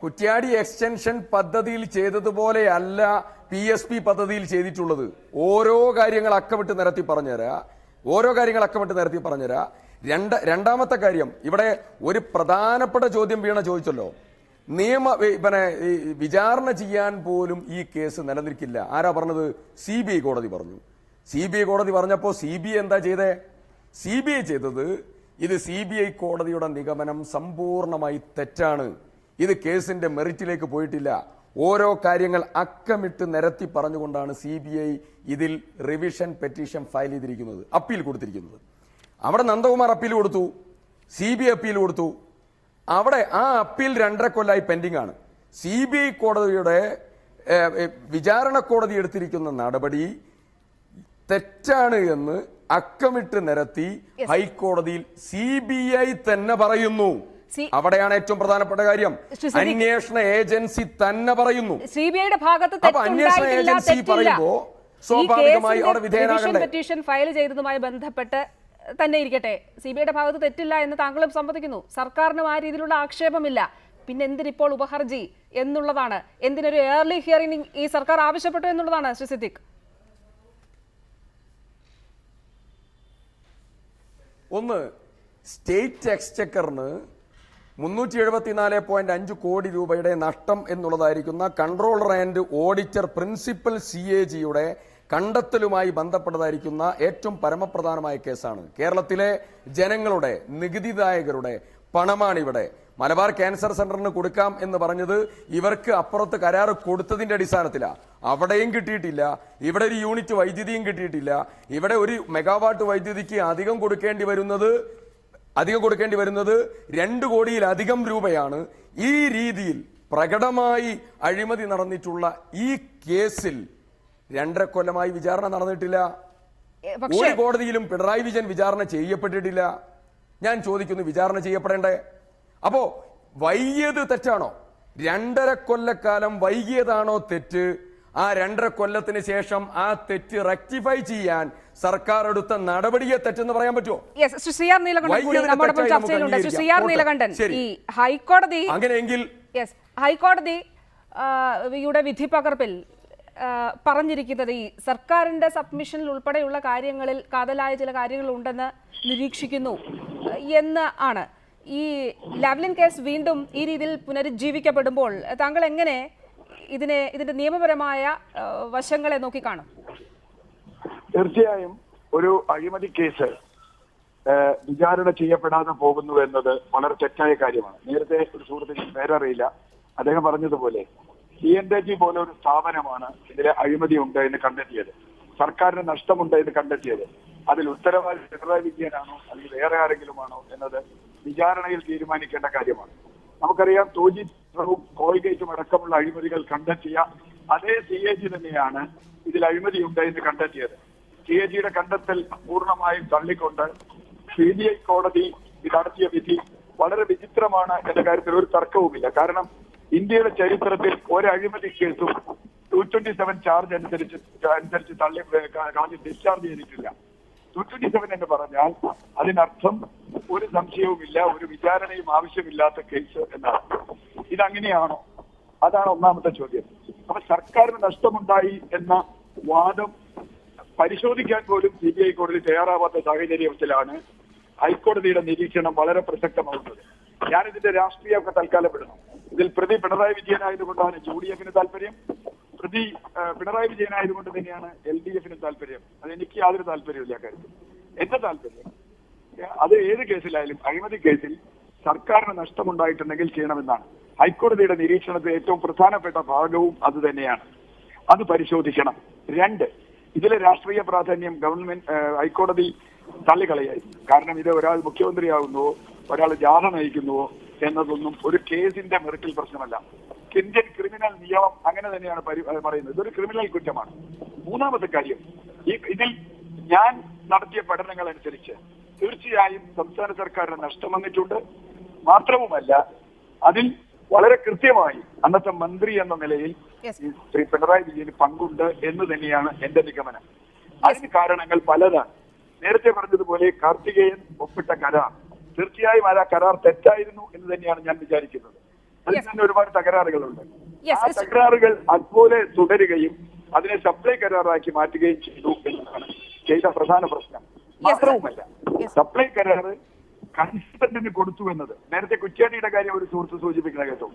കുറ്റ്യാടി എക്സ്റ്റൻഷൻ പദ്ധതിയിൽ ചെയ്തതുപോലെയല്ല PSP പദ്ധതിയിൽ ചെയ്തിട്ടുള്ളത്. ഓരോ കാര്യങ്ങൾ അക്കമിട്ട് നിരത്തി പറഞ്ഞുതരാ. രണ്ടാമത്തെ കാര്യം, ഇവിടെ ഒരു പ്രധാനപ്പെട്ട ചോദ്യം വീണ ചോദിച്ചല്ലോ. വിചാരണ ചെയ്യാൻ പോലും ഈ കേസ് നിലനിൽക്കില്ല. ആരാ പറഞ്ഞത്? CBI കോടതി പറഞ്ഞു. CBI കോടതി പറഞ്ഞപ്പോൾ CBI എന്താ ചെയ്തേ? CBI ചെയ്തത്, ഇത് CBI കോടതിയുടെ നിഗമനം സമ്പൂർണമായി തെറ്റാണ്. ഇത് കേസിന്റെ മെറിറ്റിലേക്ക് പോയിട്ടില്ല. ഓരോ കാര്യങ്ങൾ അക്കമിട്ട് നിരത്തി പറഞ്ഞുകൊണ്ടാണ് CBI ഇതിൽ റിവിഷൻ പെറ്റീഷൻ ഫയൽ ചെയ്തിരിക്കുന്നത്, അപ്പീൽ കൊടുത്തിരിക്കുന്നത്. അവിടെ നന്ദകുമാർ അപ്പീൽ കൊടുത്തു, CBI അപ്പീൽ കൊടുത്തു. അവിടെ ആ അപ്പീൽ 2.5 കൊല്ലമായി പെൻഡിംഗ് ആണ്. CBI കോടതിയുടെ വിചാരണ കോടതി എടുത്തിരിക്കുന്ന നടപടി തെറ്റാണ് എന്ന് അക്കമിട്ട് നിരത്തി ഹൈക്കോടതിയിൽ CBI തന്നെ പറയുന്നു. അവിടെയാണ് ഏറ്റവും പ്രധാനപ്പെട്ട കാര്യം. അന്വേഷണ ഏജൻസി തന്നെ പറയുന്നു. CBIയുടെ ഭാഗത്ത് അന്വേഷണ ഏജൻസി പറയുമ്പോ സ്വാഭാവികമായി അവിടെ വിധേയനാകണ്ടേ? പെറ്റീഷൻ ഫയൽ ചെയ്തതുമായി ബന്ധപ്പെട്ട് തന്നെ ഇരിക്കട്ടെ, CBIയുടെ ഭാഗത്ത് തെറ്റില്ല എന്ന് താങ്കളും സമ്മതിക്കുന്നു. സർക്കാരിനും ആ രീതിയിലുള്ള ആക്ഷേപമില്ല. പിന്നെ എന്തിനിപ്പോൾ ഉപഹർജി എന്നുള്ളതാണ്. എന്തിനൊരു ഏർലി ഹിയറിംഗ് ഈ സർക്കാർ ആവശ്യപ്പെട്ടു എന്നുള്ളതാണ്. ശ്രീ സിദ്ദിഖ്, ഒന്ന്, സ്റ്റേറ്റ് എക്സ്ചക്കറിന് 374.5 കോടി രൂപയുടെ നഷ്ടം എന്നുള്ളതായിരിക്കുന്ന കൺട്രോളർ ആൻഡ് ഓഡിറ്റർ പ്രിൻസിപ്പൽ CAGയുടെ കണ്ടെത്തലുമായി ബന്ധപ്പെട്ടതായിരിക്കുന്ന ഏറ്റവും പരമപ്രധാനമായ കേസാണ്. കേരളത്തിലെ ജനങ്ങളുടെ, നികുതിദായകരുടെ പണമാണിവിടെ. മലബാർ ക്യാൻസർ സെന്ററിന് കൊടുക്കാം എന്ന് പറഞ്ഞത് ഇവർക്ക് അപ്പുറത്ത് കരാർ കൊടുത്തതിന്റെ അടിസ്ഥാനത്തിലാണ്. അവിടെയും കിട്ടിയിട്ടില്ല. ഇവിടെ ഒരു യൂണിറ്റ് വൈദ്യുതിയും കിട്ടിയിട്ടില്ല. ഇവിടെ ഒരു മെഗാവാട്ട് വൈദ്യുതിക്ക് അധികം കൊടുക്കേണ്ടി വരുന്നത് 2 കോടിയിലധികം രൂപയാണ്. ഈ രീതിയിൽ പ്രകടമായി അഴിമതി നടന്നിട്ടുള്ള ഈ കേസിൽ 2.5 കൊല്ലമായി വിചാരണ നടന്നിട്ടില്ല. ഒരു കോടതിയിലും പിണറായി വിജയൻ വിചാരണ ചെയ്യപ്പെട്ടിട്ടില്ല. ഞാൻ ചോദിക്കുന്നു, വിചാരണ ചെയ്യപ്പെടേണ്ടേ? അപ്പോ വൈകിയത് തെറ്റാണോ? 2.5 കൊല്ലക്കാലം വൈകിയതാണോ തെറ്റ്? ആ 2.5 കൊല്ലത്തിന് ശേഷം ആ തെറ്റ് റെക്ടിഫൈ ചെയ്യാൻ സർക്കാർ എടുത്ത നടപടിയെ തെറ്റെന്ന് പറയാൻ പറ്റുമോ? ഹൈക്കോടതി അങ്ങനെയെങ്കിൽ ഹൈക്കോടതിയുടെ വിധി പകർപ്പിൽ പറഞ്ഞിരിക്കുന്നത് ഈ സർക്കാരിന്റെ സബ്മിഷനിൽ ഉൾപ്പെടെയുള്ള കാര്യങ്ങളിൽ കാതലായ ചില കാര്യങ്ങൾ ഉണ്ടെന്ന് നിരീക്ഷിക്കുന്നു എന്ന് ആണ്. ഈ ലാവ്ലിൻ കേസ് വീണ്ടും ഈ രീതിയിൽ പുനരുജ്ജീവിക്കപ്പെടുമ്പോൾ താങ്കൾ എങ്ങനെ ഇതിന്റെ നിയമപരമായ വശങ്ങളെ നോക്കിക്കാണും? തീർച്ചയായും ഒരു അഴിമതി കേസ് വിചാരണ ചെയ്യപ്പെടാതെ പോകുന്നു എന്നത് വളരെ തെറ്റായ കാര്യമാണ്. നേരത്തെ ഒരു സുഹൃത്തിന് പേരറിയില്ല, അദ്ദേഹം പറഞ്ഞതുപോലെ CNTG പോലെ ഒരു സ്ഥാപനമാണ് ഇതിലെ അഴിമതി ഉണ്ട് എന്ന് കണ്ടെത്തിയത്, സർക്കാരിന് നഷ്ടമുണ്ട് എന്ന് കണ്ടെത്തിയത്. അതിൽ ഉത്തരവാദി പിണറായി വിജയനാണോ അല്ലെങ്കിൽ വേറെ ആരെങ്കിലുമാണോ എന്നത് വിചാരണയിൽ തീരുമാനിക്കേണ്ട കാര്യമാണ്. നമുക്കറിയാം തോജി കോൾഗേറ്റും അടക്കമുള്ള അഴിമതികൾ കണ്ടെത്തിയ അതേ CAG തന്നെയാണ് ഇതിൽ അഴിമതിയുണ്ട് എന്ന് കണ്ടെത്തിയത്. CAGയുടെ കണ്ടെത്തൽ പൂർണ്ണമായും തള്ളിക്കൊണ്ട് CBI കോടതി നടത്തിയ വിധി വളരെ വിചിത്രമാണ് എന്ന കാര്യത്തിൽ ഒരു തർക്കവുമില്ല. കാരണം ഇന്ത്യയുടെ ചരിത്രത്തിൽ ഒരു അഴിമതി കേസും 227 ചാർജ് അനുസരിച്ച് തള്ളി കളഞ്ഞ് ഡിസ്ചാർജ് ചെയ്തിട്ടില്ല. 227 എന്ന് പറഞ്ഞാൽ അതിനർത്ഥം ഒരു സംശയവുമില്ല, ഒരു വിചാരണയും ആവശ്യമില്ലാത്ത കേസ് എന്നാണ്. ഇതങ്ങനെയാണോ? അതാണ് ഒന്നാമത്തെ ചോദ്യം. അപ്പൊ സർക്കാരിന് നഷ്ടമുണ്ടായി എന്ന വാദം പരിശോധിക്കാൻ പോലും CBI കോടതി തയ്യാറാവാത്ത സാഹചര്യത്തിലാണ് ഹൈക്കോടതിയുടെ നിരീക്ഷണം വളരെ പ്രസക്തമാകുന്നത്. ഞാനിതിന്റെ രാഷ്ട്രീയമൊക്കെ തൽക്കാലം വിടണം. ഇതിൽ പ്രതി പിണറായി വിജയനായതുകൊണ്ടാണ് UDF-ന് താല്പര്യം, പ്രതി പിണറായി വിജയനായതുകൊണ്ട് തന്നെയാണ് LDF-ന് താല്പര്യം. അതെനിക്ക് യാതൊരു താല്പര്യമില്ല കാര്യത്തിൽ. എന്റെ താല്പര്യം അത് ഏത് കേസിലായാലും അഴിമതി കേസിൽ സർക്കാരിന് നഷ്ടമുണ്ടായിട്ടുണ്ടെങ്കിൽ ചെയ്യണമെന്നാണ്. ഹൈക്കോടതിയുടെ നിരീക്ഷണത്തിൽ ഏറ്റവും പ്രധാനപ്പെട്ട ഭാഗവും അത് തന്നെയാണ്. അത് പരിശോധിക്കണം. 2, ഇതിലെ രാഷ്ട്രീയ പ്രാധാന്യം ഹൈക്കോടതി തള്ളിക്കളയായിരുന്നു. കാരണം ഇത് ഒരാൾ മുഖ്യമന്ത്രിയാകുന്നുവോ ഒരാൾ ജാഥ നയിക്കുന്നുവോ എന്നതൊന്നും ഒരു കേസിന്റെ മെറിറ്റിൽ പ്രശ്നമല്ല. ഇന്ത്യൻ ക്രിമിനൽ നിയമം അങ്ങനെ തന്നെയാണ് പറയുന്നത്. ഇതൊരു ക്രിമിനൽ കുറ്റമാണ്. മൂന്നാമത്തെ കാര്യം, ഇതിൽ ഞാൻ നടത്തിയ പഠനങ്ങൾ അനുസരിച്ച് തീർച്ചയായും സംസ്ഥാന സർക്കാരിന് നഷ്ടം വന്നിട്ടുണ്ട്. മാത്രവുമല്ല അതിൽ വളരെ കൃത്യമായി അന്നത്തെ മന്ത്രി എന്ന നിലയിൽ ശ്രീ പിണറായി വിജയന് പങ്കുണ്ട് എന്ന് തന്നെയാണ് എന്റെ നിഗമനം. അതിന് കാരണങ്ങൾ പലതാണ്. നേരത്തെ പറഞ്ഞതുപോലെ കാർത്തികേയൻ ഒപ്പിട്ട കരാർ തീർച്ചയായും ആ കരാർ തെറ്റായിരുന്നു എന്ന് തന്നെയാണ് ഞാൻ വിചാരിക്കുന്നത്. അതിൽ തന്നെ ഒരുപാട് തകരാറുകളുണ്ട്. ആ തകരാറുകൾ അതുപോലെ തുടരുകയും അതിനെ സപ്ലൈ കരാറാക്കി മാറ്റുകയും ചെയ്തു എന്നതാണ് ചെയ്ത പ്രധാന പ്രശ്നം. മാത്രവുമല്ല സപ്ലൈ കരാറ് കൺസൾട്ടന്റിന് കൊടുത്തു എന്നത് നേരത്തെ കുറ്റ്യാടിയുടെ കാര്യം ഒരു സുഹൃത്ത് സൂചിപ്പിക്കുന്ന കേട്ടോ,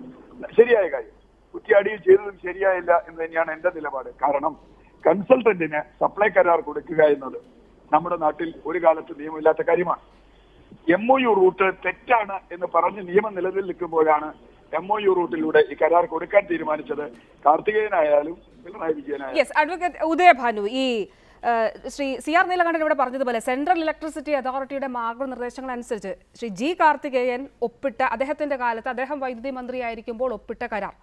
ശരിയായ കാര്യം. കുറ്റ്യാടിയിൽ ചെയ്തതും ശരിയായില്ല എന്ന് തന്നെയാണ് എന്റെ നിലപാട്. കാരണം കൺസൾട്ടന്റിന് സപ്ലൈ കരാർ കൊടുക്കുക എന്നത് നമ്മുടെ നാട്ടിൽ ഒരു കാലത്ത് നിയമമില്ലാത്ത കാര്യമാണ്. MOU റൂട്ട് തെറ്റാണ് എന്ന് പറഞ്ഞ് നിയമം നിലവിൽ നിൽക്കുമ്പോഴാണ് MOU റൂട്ടിലൂടെ ഈ കരാർ കൊടുക്കാൻ തീരുമാനിച്ചത് കാർത്തികേയനായാലും പിണറായി വിജയനായാലും. അഡ്വക്കേറ്റ് ഉദയഭാനു, ഈ ശ്രീ CR നീലകണ്ഠൻ ഇവിടെ പറഞ്ഞതുപോലെ സെൻട്രൽ ഇലക്ട്രിസിറ്റി അതോറിറ്റിയുടെ മാർഗനിർദ്ദേശങ്ങൾ അനുസരിച്ച് ശ്രീ G കാർത്തികേയൻ ഒപ്പിട്ട അദ്ദേഹത്തിന്റെ കാലത്ത് അദ്ദേഹം വൈദ്യുതി മന്ത്രിയായിരിക്കുമ്പോൾ ഒപ്പിട്ട കരാർ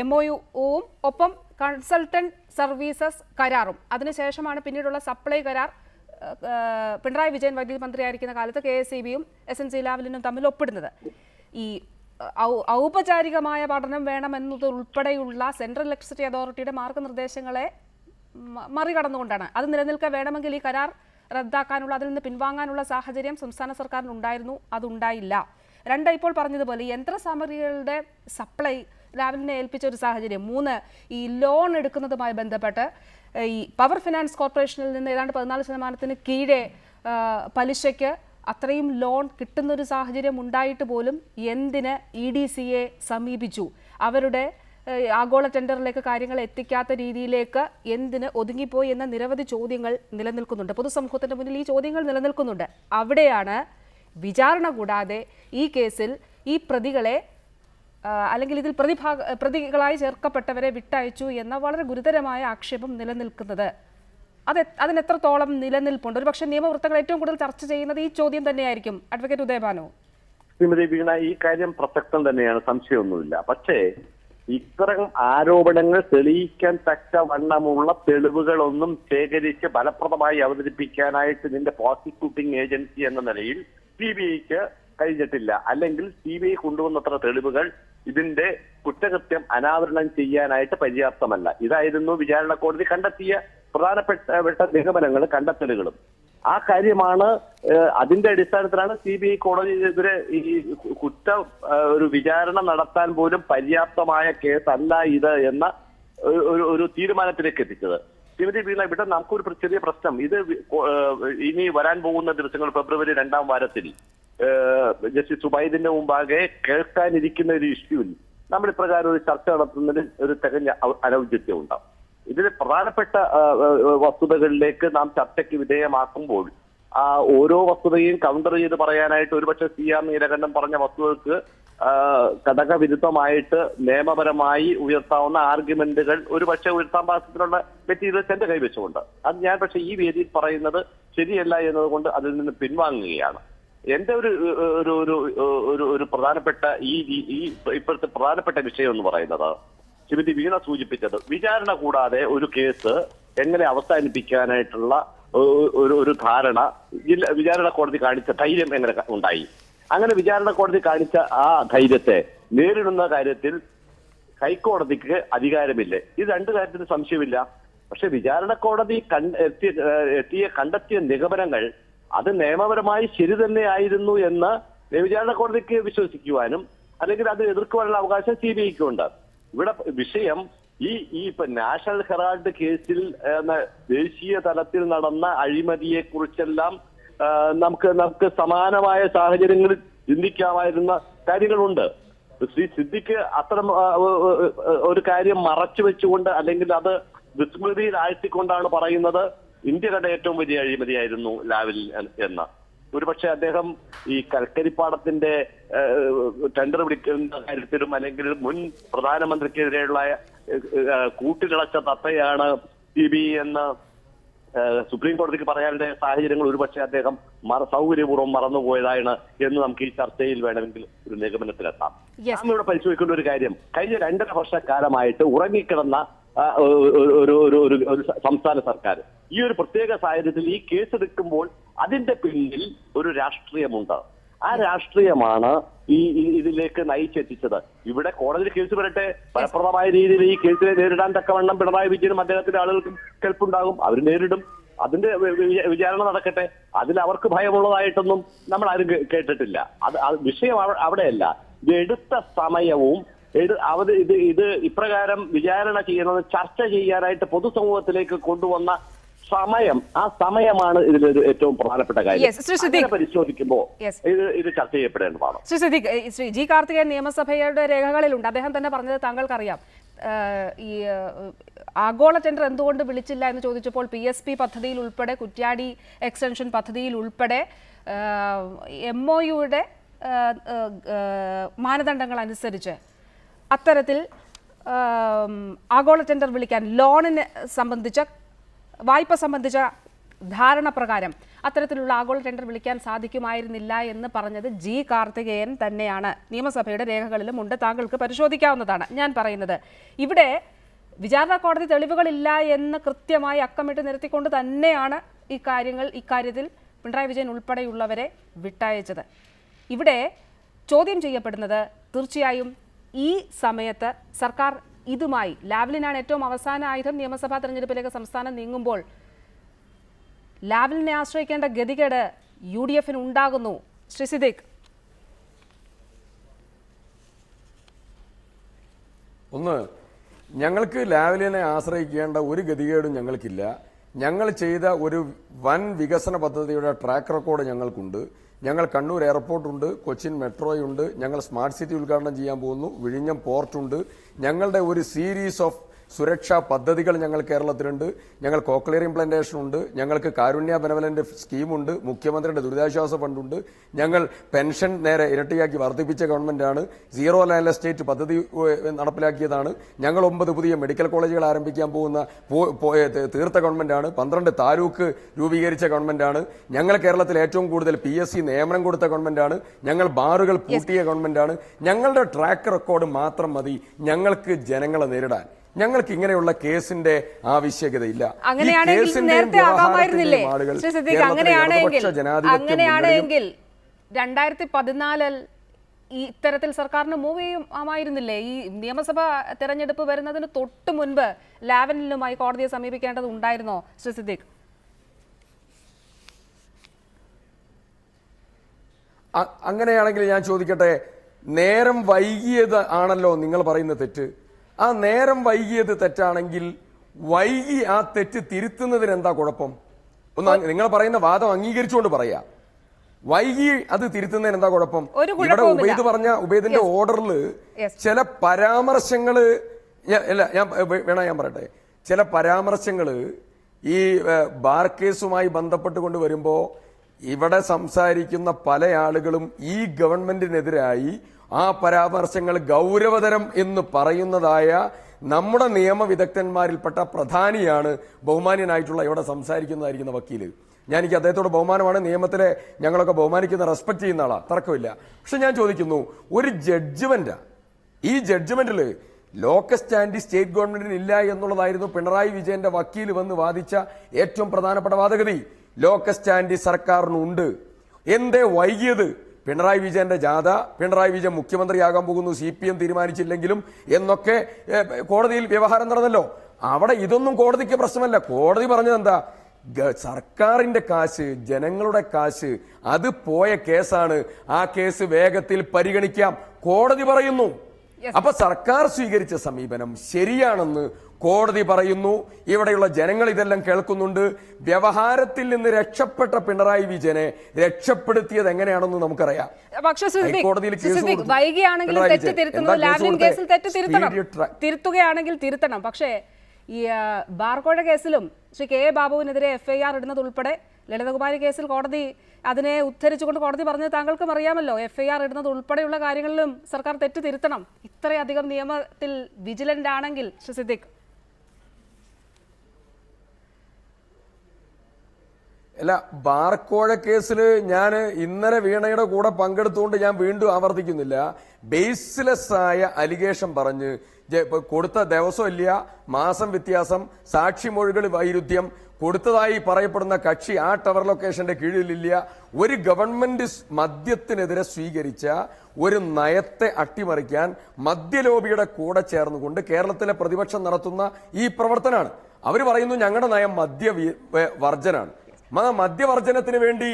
MOUവും ഒപ്പം കൺസൾട്ടന്റ് സർവീസസ് കരാറും അതിനുശേഷമാണ് പിന്നീടുള്ള സപ്ലൈ കരാർ പിണറായി വിജയൻ വൈദ്യുതി മന്ത്രിയായിരിക്കുന്ന കാലത്ത് KSEBയും SNC ലാവലിനും തമ്മിൽ ഒപ്പിടുന്നത്. ഈ ഔപചാരികമായ പഠനം വേണമെന്നത് ഉൾപ്പെടെയുള്ള സെൻട്രൽ ഇലക്ട്രിസിറ്റി അതോറിറ്റിയുടെ മാർഗനിർദ്ദേശങ്ങളെ മറികടന്നുകൊണ്ടാണ്. അത് നിലനിൽക്കാൻ വേണമെങ്കിൽ ഈ കരാർ റദ്ദാക്കാനുള്ള, അതിൽ നിന്ന് പിൻവാങ്ങാനുള്ള സാഹചര്യം സംസ്ഥാന സർക്കാരിനുണ്ടായിരുന്നു. അതുണ്ടായില്ല. 2, ഇപ്പോൾ പറഞ്ഞതുപോലെ യന്ത്രസാമഗ്രികളുടെ സപ്ലൈ ലാവലിനെ ഏൽപ്പിച്ച ഒരു സാഹചര്യം. 3, ഈ ലോൺ എടുക്കുന്നതുമായി ബന്ധപ്പെട്ട് ഈ പവർ ഫിനാൻസ് കോർപ്പറേഷനിൽ നിന്ന് ഏതാണ്ട് 14% കീഴെ പലിശയ്ക്ക് അത്രയും ലോൺ കിട്ടുന്നൊരു സാഹചര്യം ഉണ്ടായിട്ട് പോലും എന്തിന് EDCയെ സമീപിച്ചു? അവരുടെ ആഗോള ടെൻഡറിലേക്ക് കാര്യങ്ങൾ എത്തിക്കാത്ത രീതിയിലേക്ക് എന്തിന് ഒതുങ്ങിപ്പോയി എന്ന നിരവധി ചോദ്യങ്ങൾ നിലനിൽക്കുന്നുണ്ട്. പൊതുസമൂഹത്തിന്റെ മുന്നിൽ ഈ ചോദ്യങ്ങൾ നിലനിൽക്കുന്നുണ്ട്. അവിടെയാണ് വിചാരണ കൂടാതെ ഈ കേസിൽ ഈ പ്രതികളെ അല്ലെങ്കിൽ ഇതിൽ പ്രതികളായി ചേർക്കപ്പെട്ടവരെ വിട്ടയച്ചു എന്ന വളരെ ഗുരുതരമായ ആക്ഷേപം നിലനിൽക്കുന്നത്. അതിനെത്രത്തോളം നിലനിൽപ്പുണ്ട്? ഒരുപക്ഷെ നിയമവൃത്തങ്ങൾ ഏറ്റവും കൂടുതൽ ചർച്ച ചെയ്യുന്നത് ഈ ചോദ്യം തന്നെയായിരിക്കും. അഡ്വക്കേറ്റ് ഉദയഭാനു. ശ്രീമതി വീണ, ഈ കാര്യം പ്രസക്തം തന്നെയാണ്, സംശയമൊന്നുമില്ല. പക്ഷേ ഇത്തരം ആരോപണങ്ങൾ തെളിയിക്കാൻ തക്കവണ്ണമുള്ള തെളിവുകളൊന്നും ശേഖരിച്ച് ഫലപ്രദമായി അവതരിപ്പിക്കാനായിട്ട് ഇതിന്റെ പ്രോസിക്യൂട്ടിംഗ് ഏജൻസി എന്ന നിലയിൽ CBIക്ക് കഴിഞ്ഞിട്ടില്ല. അല്ലെങ്കിൽ CBI കൊണ്ടുവന്നത്ര തെളിവുകൾ ഇതിന്റെ കുറ്റകൃത്യം അനാവരണം ചെയ്യാനായിട്ട് പര്യാപ്തമല്ല. ഇതായിരുന്നു വിചാരണ കോടതി കണ്ടെത്തിയ പ്രധാനപ്പെട്ട നിഗമനങ്ങളും കണ്ടെത്തലുകളും. ആ കാര്യമാണ്, അതിന്റെ അടിസ്ഥാനത്തിലാണ് CBI കോടതിയെതിരെ ഈ ഒരു വിചാരണ നടത്താൻ പോലും പര്യാപ്തമായ കേസല്ല ഇത് എന്ന ഒരു തീരുമാനത്തിലേക്ക് എത്തിച്ചത്. ശ്രീമതി വീണ, ഇവിടെ നമുക്കൊരു ചെറിയ പ്രശ്നം, ഇത് ഇനി വരാൻ പോകുന്ന ദിവസങ്ങൾ ഫെബ്രുവരി 2ാം വാരത്തിൽ ജസ്റ്റിസ് സുബൈദിന്റെ മുമ്പാകെ കേൾക്കാനിരിക്കുന്ന ഒരു ഇഷ്യൂവിൽ നമ്മൾ ഇപ്രകാരം ഒരു ചർച്ച നടത്തുന്നതിൽ ഒരു തികഞ്ഞ അനൗചിത്യം ഉണ്ടാവും. ഇതിൽ പ്രധാനപ്പെട്ട വസ്തുതകളിലേക്ക് നാം ചർച്ചയ്ക്ക് വിധേയമാക്കുമ്പോൾ ഓരോ വസ്തുതയും കൗണ്ടർ ചെയ്ത് പറയാനായിട്ട് ഒരുപക്ഷെ CR നീലകണ്ഠൻ പറഞ്ഞ വസ്തുതകൾക്ക് ഘടകവിരുദ്ധമായിട്ട് നിയമപരമായി ഉയർത്താവുന്ന ആർഗ്യുമെന്റുകൾ ഒരുപക്ഷെ ഉയർത്താൻ പാകത്തിലുള്ള മെറ്റീരിയൽസ് എന്റെ കൈവച്ചുകൊണ്ട് അത് ഞാൻ പക്ഷെ ഈ വേദിയിൽ പറയുന്നത് ശരിയല്ല എന്നതുകൊണ്ട് അതിൽ നിന്ന് പിൻവാങ്ങുകയാണ്. എന്റെ ഒരു പ്രധാനപ്പെട്ട ഇപ്പോഴത്തെ പ്രധാനപ്പെട്ട വിഷയം എന്ന് പറയുന്നത് ശ്രീമതി വീണ സൂചിപ്പിച്ചത് വിചാരണ കൂടാതെ ഒരു കേസ് എങ്ങനെ അവസാനിപ്പിക്കാനായിട്ടുള്ള ഒരു ധാരണ വിചാരണ കോടതി കാണിച്ച ധൈര്യം എങ്ങനെ ഉണ്ടായി. അങ്ങനെ വിചാരണ കോടതി കാണിച്ച ആ ധൈര്യത്തെ നേരിടുന്ന കാര്യത്തിൽ ഹൈക്കോടതിക്ക് അധികാരമില്ലേ? ഇത് രണ്ടു കാര്യത്തിന് സംശയമില്ല. പക്ഷെ വിചാരണ കോടതി കണ്ടെത്തിയ നിഗമനങ്ങൾ അത് നിയമപരമായി ശരി തന്നെയായിരുന്നു എന്ന് വിചാരണ കോടതിക്ക് വിശ്വസിക്കുവാനും അല്ലെങ്കിൽ അത് എതിർക്കുവാനുള്ള അവകാശം CBIക്കുണ്ട്. ഇവിടെ വിഷയം ഈ നാഷണൽ ഹെറാൾഡ് കേസിൽ ദേശീയ തലത്തിൽ നടന്ന അഴിമതിയെ കുറിച്ചെല്ലാം നമുക്ക് സമാനമായ സാഹചര്യങ്ങളിൽ ചിന്തിക്കാമായിരുന്ന കാര്യങ്ങളുണ്ട്. ശ്രീ സിദ്ദിഖ് അത്തരം ഒരു കാര്യം മറച്ചു വെച്ചുകൊണ്ട് അല്ലെങ്കിൽ അത് വിസ്മൃതിയിൽ ആഴ്ത്തിക്കൊണ്ടാണ് പറയുന്നത് ഇന്ത്യ കണ്ട ഏറ്റവും വലിയ അഴിമതിയായിരുന്നു ലാവ്ലിൻ എന്ന്. ഒരുപക്ഷെ അദ്ദേഹം ഈ കൽക്കരിപ്പാടത്തിന്റെ ടെൻഡർ വിളിക്കുന്ന കാര്യത്തിലും അല്ലെങ്കിൽ മുൻ പ്രധാനമന്ത്രിക്കെതിരെയുള്ള കൂട്ടിലിളച്ച തത്തയാണ് CBI എന്ന് സുപ്രീം കോടതിക്ക് പറയാനുള്ള സാഹചര്യങ്ങൾ ഒരുപക്ഷെ അദ്ദേഹം സൗകര്യപൂർവ്വം മറന്നുപോയതാണ് എന്ന് നമുക്ക് ഈ ചർച്ചയിൽ വേണമെങ്കിൽ ഒരു നിഗമനത്തിലെത്താം. നാം ഇവിടെ പരിശോധിക്കേണ്ട ഒരു കാര്യം, കഴിഞ്ഞ 2.5 വർഷക്കാലമായിട്ട് ഉറങ്ങിക്കിടന്ന ഒരു സംസ്ഥാന സർക്കാർ ഈ ഒരു പ്രത്യേക സാഹചര്യത്തിൽ ഈ കേസെടുക്കുമ്പോൾ അതിന്റെ പിന്നിൽ ഒരു രാഷ്ട്രീയമുണ്ട്. ആ രാഷ്ട്രീയമാണ് ഇതിലേക്ക് നയിച്ചെത്തിച്ചത്. ഇവിടെ കോടതിയിൽ കേസ് വരട്ടെ, ഫലപ്രദമായ രീതിയിൽ ഈ കേസിനെ നേരിടാൻ തക്കവണ്ണം പിണറായി വിജയനും അദ്ദേഹത്തിന്റെ ആളുകൾക്കും കെൽപ്പുണ്ടാകും, അവർ നേരിടും. അതിന്റെ വിചാരണ നടക്കട്ടെ. അതിൽ അവർക്ക് ഭയമുള്ളതായിട്ടൊന്നും നമ്മൾ ആരും കേട്ടിട്ടില്ല. അത് വിഷയം അവിടെയല്ല. ഇത് എടുത്ത സമയവും ഇത് ഇപ്രകാരം വിചാരണ ചെയ്യുന്നത് ചർച്ച ചെയ്യാനായിട്ട് പൊതുസമൂഹത്തിലേക്ക് കൊണ്ടുവന്ന സമയം, ആ സമയമാണ് ഇതിലൊരു ഏറ്റവും പ്രധാനപ്പെട്ട കാര്യം. പരിശോധിക്കുമ്പോൾ ഇത് ചർച്ച ചെയ്യപ്പെടേണ്ടതാണ്. ശ്രീ ജി കാർത്തികേയൻ നിയമസഭയുടെ രേഖകളിലുണ്ട്. അദ്ദേഹം തന്നെ പറഞ്ഞത് താങ്കൾക്കറിയാം. ഈ ആഗോള ടെൻഡർ എന്തുകൊണ്ട് വിളിച്ചില്ല എന്ന് ചോദിച്ചപ്പോൾ PSP പദ്ധതിയിൽ ഉൾപ്പെടെ, കുറ്റ്യാടി എക്സ്റ്റൻഷൻ പദ്ധതിയിൽ ഉൾപ്പെടെ MOUയുടെ മാനദണ്ഡങ്ങൾ അനുസരിച്ച് അത്തരത്തിൽ ആഗോള ടെൻഡർ വിളിക്കാൻ ലോണിന് സംബന്ധിച്ച വായ്പ സംബന്ധിച്ച ധാരണ പ്രകാരം അത്തരത്തിലുള്ള ആഗോള ടെൻഡർ വിളിക്കാൻ സാധിക്കുമായിരുന്നില്ല എന്ന് പറഞ്ഞത് ജി കാർത്തികേയൻ തന്നെയാണ്. നിയമസഭയുടെ രേഖകളിലും ഉണ്ട്, താങ്കൾക്ക് പരിശോധിക്കാവുന്നതാണ്. ഞാൻ പറയുന്നത് ഇവിടെ വിചാരണ കോടതി തെളിവുകളില്ല എന്ന് കൃത്യമായി അക്കമിട്ട് നിരത്തിക്കൊണ്ട് തന്നെയാണ് ഇക്കാര്യത്തിൽ പിണറായി വിജയൻ ഉൾപ്പെടെയുള്ളവരെ വിട്ടയച്ചത്. ഇവിടെ ചോദ്യം ചെയ്യപ്പെടുന്നത് തീർച്ചയായും ഈ സമയത്ത് സർക്കാർ ഇതുമായി, ലാവ്ലിനാണ് ഏറ്റവും അവസാന ആയുധം. നിയമസഭാ തെരഞ്ഞെടുപ്പിലേക്ക് സംസ്ഥാനം നീങ്ങുമ്പോൾ ലാവ്ലിനെ ആശ്രയിക്കേണ്ട ഗതികേട് UDFന് ഉണ്ടാകുന്നു. ശ്രീ സിദ്ദിഖ്, ഒന്ന്, ഞങ്ങൾക്ക് ലാവ്ലിനെ ആശ്രയിക്കേണ്ട ഒരു ഗതികേടും ഞങ്ങൾക്കില്ല. ഞങ്ങൾ ചെയ്ത ഒരു വൻ വികസന പദ്ധതിയുടെ ട്രാക്ക് റെക്കോർഡ് ഞങ്ങൾക്കുണ്ട്. ഞങ്ങൾ കണ്ണൂർ എയർപോർട്ടുണ്ട്, കൊച്ചിൻ മെട്രോയുണ്ട്, ഞങ്ങൾ സ്മാർട്ട് സിറ്റി ഉദ്ഘാടനം ചെയ്യാൻ പോകുന്നു, വിഴിഞ്ഞം പോർട്ടുണ്ട്. ഞങ്ങളുടെ ഒരു സീരീസ് ഓഫ് സുരക്ഷാ പദ്ധതികൾ ഞങ്ങൾ കേരളത്തിലുണ്ട്. ഞങ്ങൾ കോക്ലിയർ ഇംപ്ലന്റേഷൻ ഉണ്ട്, ഞങ്ങൾക്ക് കാരുണ്യ ബെനവലന്റ് സ്കീമുണ്ട്, മുഖ്യമന്ത്രിയുടെ ദുരിതാശ്വാസ ഫണ്ടുണ്ട്. ഞങ്ങൾ പെൻഷൻ നേരെ ഇരട്ടിയാക്കി വർദ്ധിപ്പിച്ച ഗവൺമെന്റാണ്. സീറോ ലാൻഡ് എസ്റ്റേറ്റ് പദ്ധതി നടപ്പിലാക്കിയതാണ്. ഞങ്ങൾ 9 പുതിയ മെഡിക്കൽ കോളേജുകൾ ആരംഭിക്കാൻ പോകുന്ന തീർത്ത ഗവൺമെന്റാണ്. 12 താലൂക്ക് രൂപീകരിച്ച ഗവൺമെന്റാണ്. ഞങ്ങൾ കേരളത്തിൽ ഏറ്റവും കൂടുതൽ PSC നിയമനം കൊടുത്ത ഗവൺമെന്റാണ്. ഞങ്ങൾ ബാറുകൾ പൂട്ടിയ ഗവൺമെന്റാണ്. ഞങ്ങളുടെ ട്രാക്ക് റെക്കോർഡ് മാത്രം മതി ഞങ്ങൾക്ക് ജനങ്ങളെ നേരിടാൻ. ഞങ്ങൾക്ക് ഇങ്ങനെയുള്ള കേസിന്റെ ആവശ്യകതയില്ല. അങ്ങനെയാണെങ്കിൽ 2014 ഈ ഇത്തരത്തിൽ സർക്കാരിന് മൂവ് ചെയ്യുമായിരുന്നില്ലേ? ഈ നിയമസഭാ തെരഞ്ഞെടുപ്പ് വരുന്നതിന് തൊട്ട് മുൻപ് ലാവ്ലിനുമായി കോടതിയെ സമീപിക്കേണ്ടത് ഉണ്ടായിരുന്നോ ശ്രീ സിദ്ദിഖ്? അങ്ങനെയാണെങ്കിൽ ഞാൻ ചോദിക്കട്ടെ, നേരം വൈകിയത് ആണല്ലോ നിങ്ങൾ പറയുന്ന തെറ്റ്. ആ നേരം വൈകിയത് തെറ്റാണെങ്കിൽ വൈകി ആ തെറ്റ് തിരുത്തുന്നതിന് എന്താ കുഴപ്പം? നിങ്ങൾ പറയുന്ന വാദം അംഗീകരിച്ചുകൊണ്ട് പറയാ, വൈകി അത് തിരുത്തുന്നതിന് എന്താ കുഴപ്പം? ഇവിടെ ഉബൈദ് പറഞ്ഞ ഉബൈദിന്റെ ഓർഡറിൽ ചില പരാമർശങ്ങള് ഞാൻ പറയട്ടെ, ചില പരാമർശങ്ങള് ഈ ബാർ കേസുമായി ബന്ധപ്പെട്ടുകൊണ്ട് വരുമ്പോ ഇവിടെ സംസാരിക്കുന്ന പല ആളുകളും ഈ ഗവൺമെന്റിനെതിരായി ആ പരാമർശങ്ങൾ ഗൗരവതരം എന്ന് പറയുന്നതായ നമ്മുടെ നിയമവിദഗ്ധന്മാരിൽപ്പെട്ട പ്രധാനിയാണ് ബഹുമാന്യനായിട്ടുള്ള ഇവിടെ സംസാരിക്കുന്നതായിരിക്കുന്ന വക്കീല്. എനിക്ക് അദ്ദേഹത്തോട് ബഹുമാനമാണ്, നിയമത്തിലെ ഞങ്ങളൊക്കെ ബഹുമാനിക്കുന്ന റെസ്പെക്ട് ചെയ്യുന്ന ആളാ, തർക്കമില്ല. പക്ഷെ ഞാൻ ചോദിക്കുന്നു, ഒരു ജഡ്ജ്മെന്റാ, ഈ ജഡ്ജ്മെന്റിൽ ലോക്കൽ സ്റ്റാൻഡ് സ്റ്റേറ്റ് ഗവൺമെന്റിന് ഇല്ല എന്നുള്ളതായിരുന്നു പിണറായി വിജയന്റെ വക്കീൽ വന്ന് വാദിച്ച ഏറ്റവും പ്രധാനപ്പെട്ട വാദഗതി. Local stand സർക്കാരിനുണ്ട്. എന്തേ വൈകിയത്? പിണറായി വിജയന്റെ ജാഥ, പിണറായി വിജയൻ മുഖ്യമന്ത്രിയാകാൻ പോകുന്നു, CPM തീരുമാനിച്ചില്ലെങ്കിലും എന്നൊക്കെ കോടതിയിൽ വ്യവഹാരം നടന്നല്ലോ. അവിടെ ഇതൊന്നും കോടതിക്ക് പ്രശ്നമല്ല. കോടതി പറഞ്ഞത് എന്താ? സർക്കാരിന്റെ കാശ്, ജനങ്ങളുടെ കാശ്, അത് പോയ കേസാണ്, ആ കേസ് വേഗത്തിൽ പരിഗണിക്കാം കോടതി പറയുന്നു. അപ്പൊ സർക്കാർ സ്വീകരിച്ച സമീപനം ശരിയാണെന്ന് കോടതി പറയുന്നു. ഇവിടെയുള്ള ജനങ്ങൾ ഇതെല്ലാം കേൾക്കുന്നുണ്ട്. വ്യവഹാരത്തിൽ നിന്ന് രക്ഷപ്പെട്ട പിണറായി വിജയനെ രക്ഷപ്പെടുത്തിയത് എങ്ങനെയാണെന്ന് നമുക്കറിയാം. ഹൈക്കോടതിയിൽ വൈകിയാണെങ്കിൽ തെറ്റ് തിരുത്തുന്നത് ലാവ്ലിൻ കേസിൽ തെറ്റ് തിരുത്തണം, തിരുത്തുകയാണെങ്കിൽ തിരുത്തണം. പക്ഷേ ഈ ബാർക്കോഴ കേസിലും ശ്രീ കെ ബാബുവിനെതിരെ FIR ഇടുന്നത് ഉൾപ്പെടെ ലളിതകുമാരി കേസിൽ കോടതി അതിനെ ഉദ്ധരിച്ചുകൊണ്ട് കോടതി പറഞ്ഞത് താങ്കൾക്കും അറിയാമല്ലോ. FIR ഇടുന്നത് ഉൾപ്പെടെയുള്ള കാര്യങ്ങളിലും സർക്കാർ തെറ്റ് തിരുത്തണം. ഇത്രയധികം നിയമത്തിൽ വിജിലന്റ് ആണെങ്കിൽ ശ്രീ സിദ്ദിഖ്. അല്ല, ബാർക്കോഴ കേസിൽ ഞാൻ ഇന്നലെ വീണയുടെ കൂടെ പങ്കെടുത്തുകൊണ്ട് ഞാൻ വീണ്ടും ആവർത്തിക്കുന്നില്ല. ബേസ്ലെസ് ആയ അലിഗേഷൻ പറഞ്ഞ് കൊടുത്ത ദിവസം ഇല്ല, മാസം വ്യത്യാസം, സാക്ഷിമൊഴികൾ വൈരുദ്ധ്യം, കൊടുത്തതായി പറയപ്പെടുന്ന കക്ഷി ആ ടവർ ലൊക്കേഷന്റെ കീഴിലില്ല. ഒരു ഗവൺമെന്റ് മദ്യത്തിനെതിരെ സ്വീകരിച്ച ഒരു നയത്തെ അട്ടിമറിക്കാൻ മദ്യലോബിയുടെ കൂടെ ചേർന്നുകൊണ്ട് കേരളത്തിലെ പ്രതിപക്ഷം നടത്തുന്ന ഈ പ്രവർത്തനമാണ്. അവർ പറയുന്നു ഞങ്ങളുടെ നയം മദ്യവർജനാണ്. മദ്യവർജനത്തിന് വേണ്ടി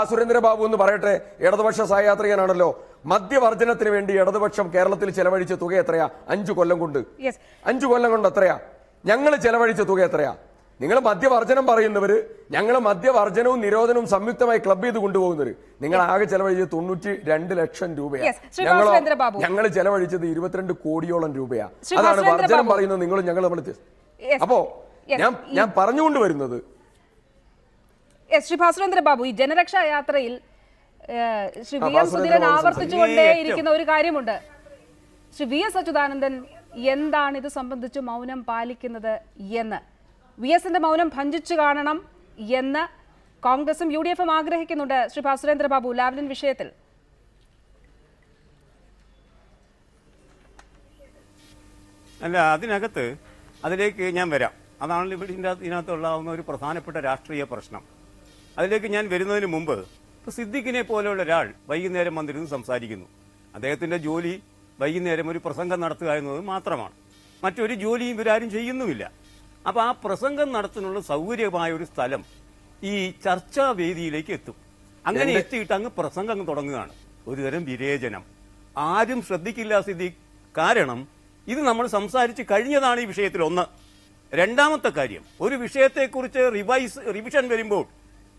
സുരേന്ദ്ര ബാബു എന്ന് പറയട്ടെ, ഇടതുപക്ഷ സഹയാത്രികനാണല്ലോ. മദ്യവർജനത്തിന് വേണ്ടി ഇടതുപക്ഷം കേരളത്തിൽ ചെലവഴിച്ച തുക എത്രയാ? 5 കൊല്ലം കൊണ്ട്. 5 കൊല്ലം കൊണ്ട് എത്രയാ? ഞങ്ങൾ ചെലവഴിച്ച തുക എത്രയാ? നിങ്ങൾ മദ്യവർജനം പറയുന്നവര്, ഞങ്ങൾ മദ്യവർജനവും നിരോധനവും സംയുക്തമായി ക്ലബ് ചെയ്ത് കൊണ്ടുപോകുന്നവര്, നിങ്ങൾ ആകെ ചെലവഴിച്ചത് 92 ലക്ഷം രൂപയാണ്. ഞങ്ങൾ ചെലവഴിച്ചത് 22 കോടിയോളം രൂപയാ. അതാണ് വർജനം പറയുന്നത് നിങ്ങളും ഞങ്ങൾ നമ്മൾ. അപ്പോ ഞാൻ പറഞ്ഞുകൊണ്ട് വരുന്നത്, ശ്രീ ഭാസുരേന്ദ്ര ബാബു, ഈ ജനരക്ഷാ യാത്രയിൽ ശ്രീ VM സുധീരൻ ആവർത്തിച്ചുകൊണ്ടേയിരിക്കുന്ന ഒരു കാര്യമുണ്ട്. ശ്രീ VS അച്യുതാനന്ദൻ എന്താണ് ഇത് സംബന്ധിച്ച് മൗനം പാലിക്കുന്നത് എന്ന്, VSന്റെ മൗനം ഭഞ്ജിച്ചു കാണണം എന്ന് കോൺഗ്രസും UDFും ആഗ്രഹിക്കുന്നുണ്ട്. ശ്രീ ഭാസുരേന്ദ്ര ബാബു, ലാവ്ലിൻ വിഷയത്തിൽ അല്ല, അതിലേക്ക് ഞാൻ വരാം. അതാണല്ലോ ഇവിടെ ഇതിനകത്തുള്ളാവുന്ന ഒരു പ്രധാനപ്പെട്ട രാഷ്ട്രീയ പ്രശ്നം. അതിലേക്ക് ഞാൻ വരുന്നതിന് മുമ്പ്, ഇപ്പോൾ സിദ്ദിഖിനെ പോലെയുള്ള ഒരാൾ വൈകുന്നേരം വന്നിരുന്ന് സംസാരിക്കുന്നു. അദ്ദേഹത്തിന്റെ ജോലി വൈകുന്നേരം ഒരു പ്രസംഗം നടത്തുക എന്നത് മാത്രമാണ്. മറ്റൊരു ജോലിയും ഇവരാരും ചെയ്യുന്നുമില്ല. അപ്പോൾ ആ പ്രസംഗം നടത്തുന്നുള്ള സൗകര്യമായ ഒരു സ്ഥലം ഈ ചർച്ചാ വേദിയിലേക്ക് എത്തും. അങ്ങനെ എത്തിയിട്ട് അങ്ങ് പ്രസംഗം തുടങ്ങുകയാണ്. ഒരുതരം വിരേചനം. ആരും ശ്രദ്ധിക്കില്ല സിദ്ദിഖ്. കാരണം ഇത് നമ്മൾ സംസാരിച്ച് കഴിഞ്ഞതാണ് ഈ വിഷയത്തിൽ. ഒന്ന്. രണ്ടാമത്തെ കാര്യം, ഒരു വിഷയത്തെക്കുറിച്ച് റിവിഷൻ വരുമ്പോൾ,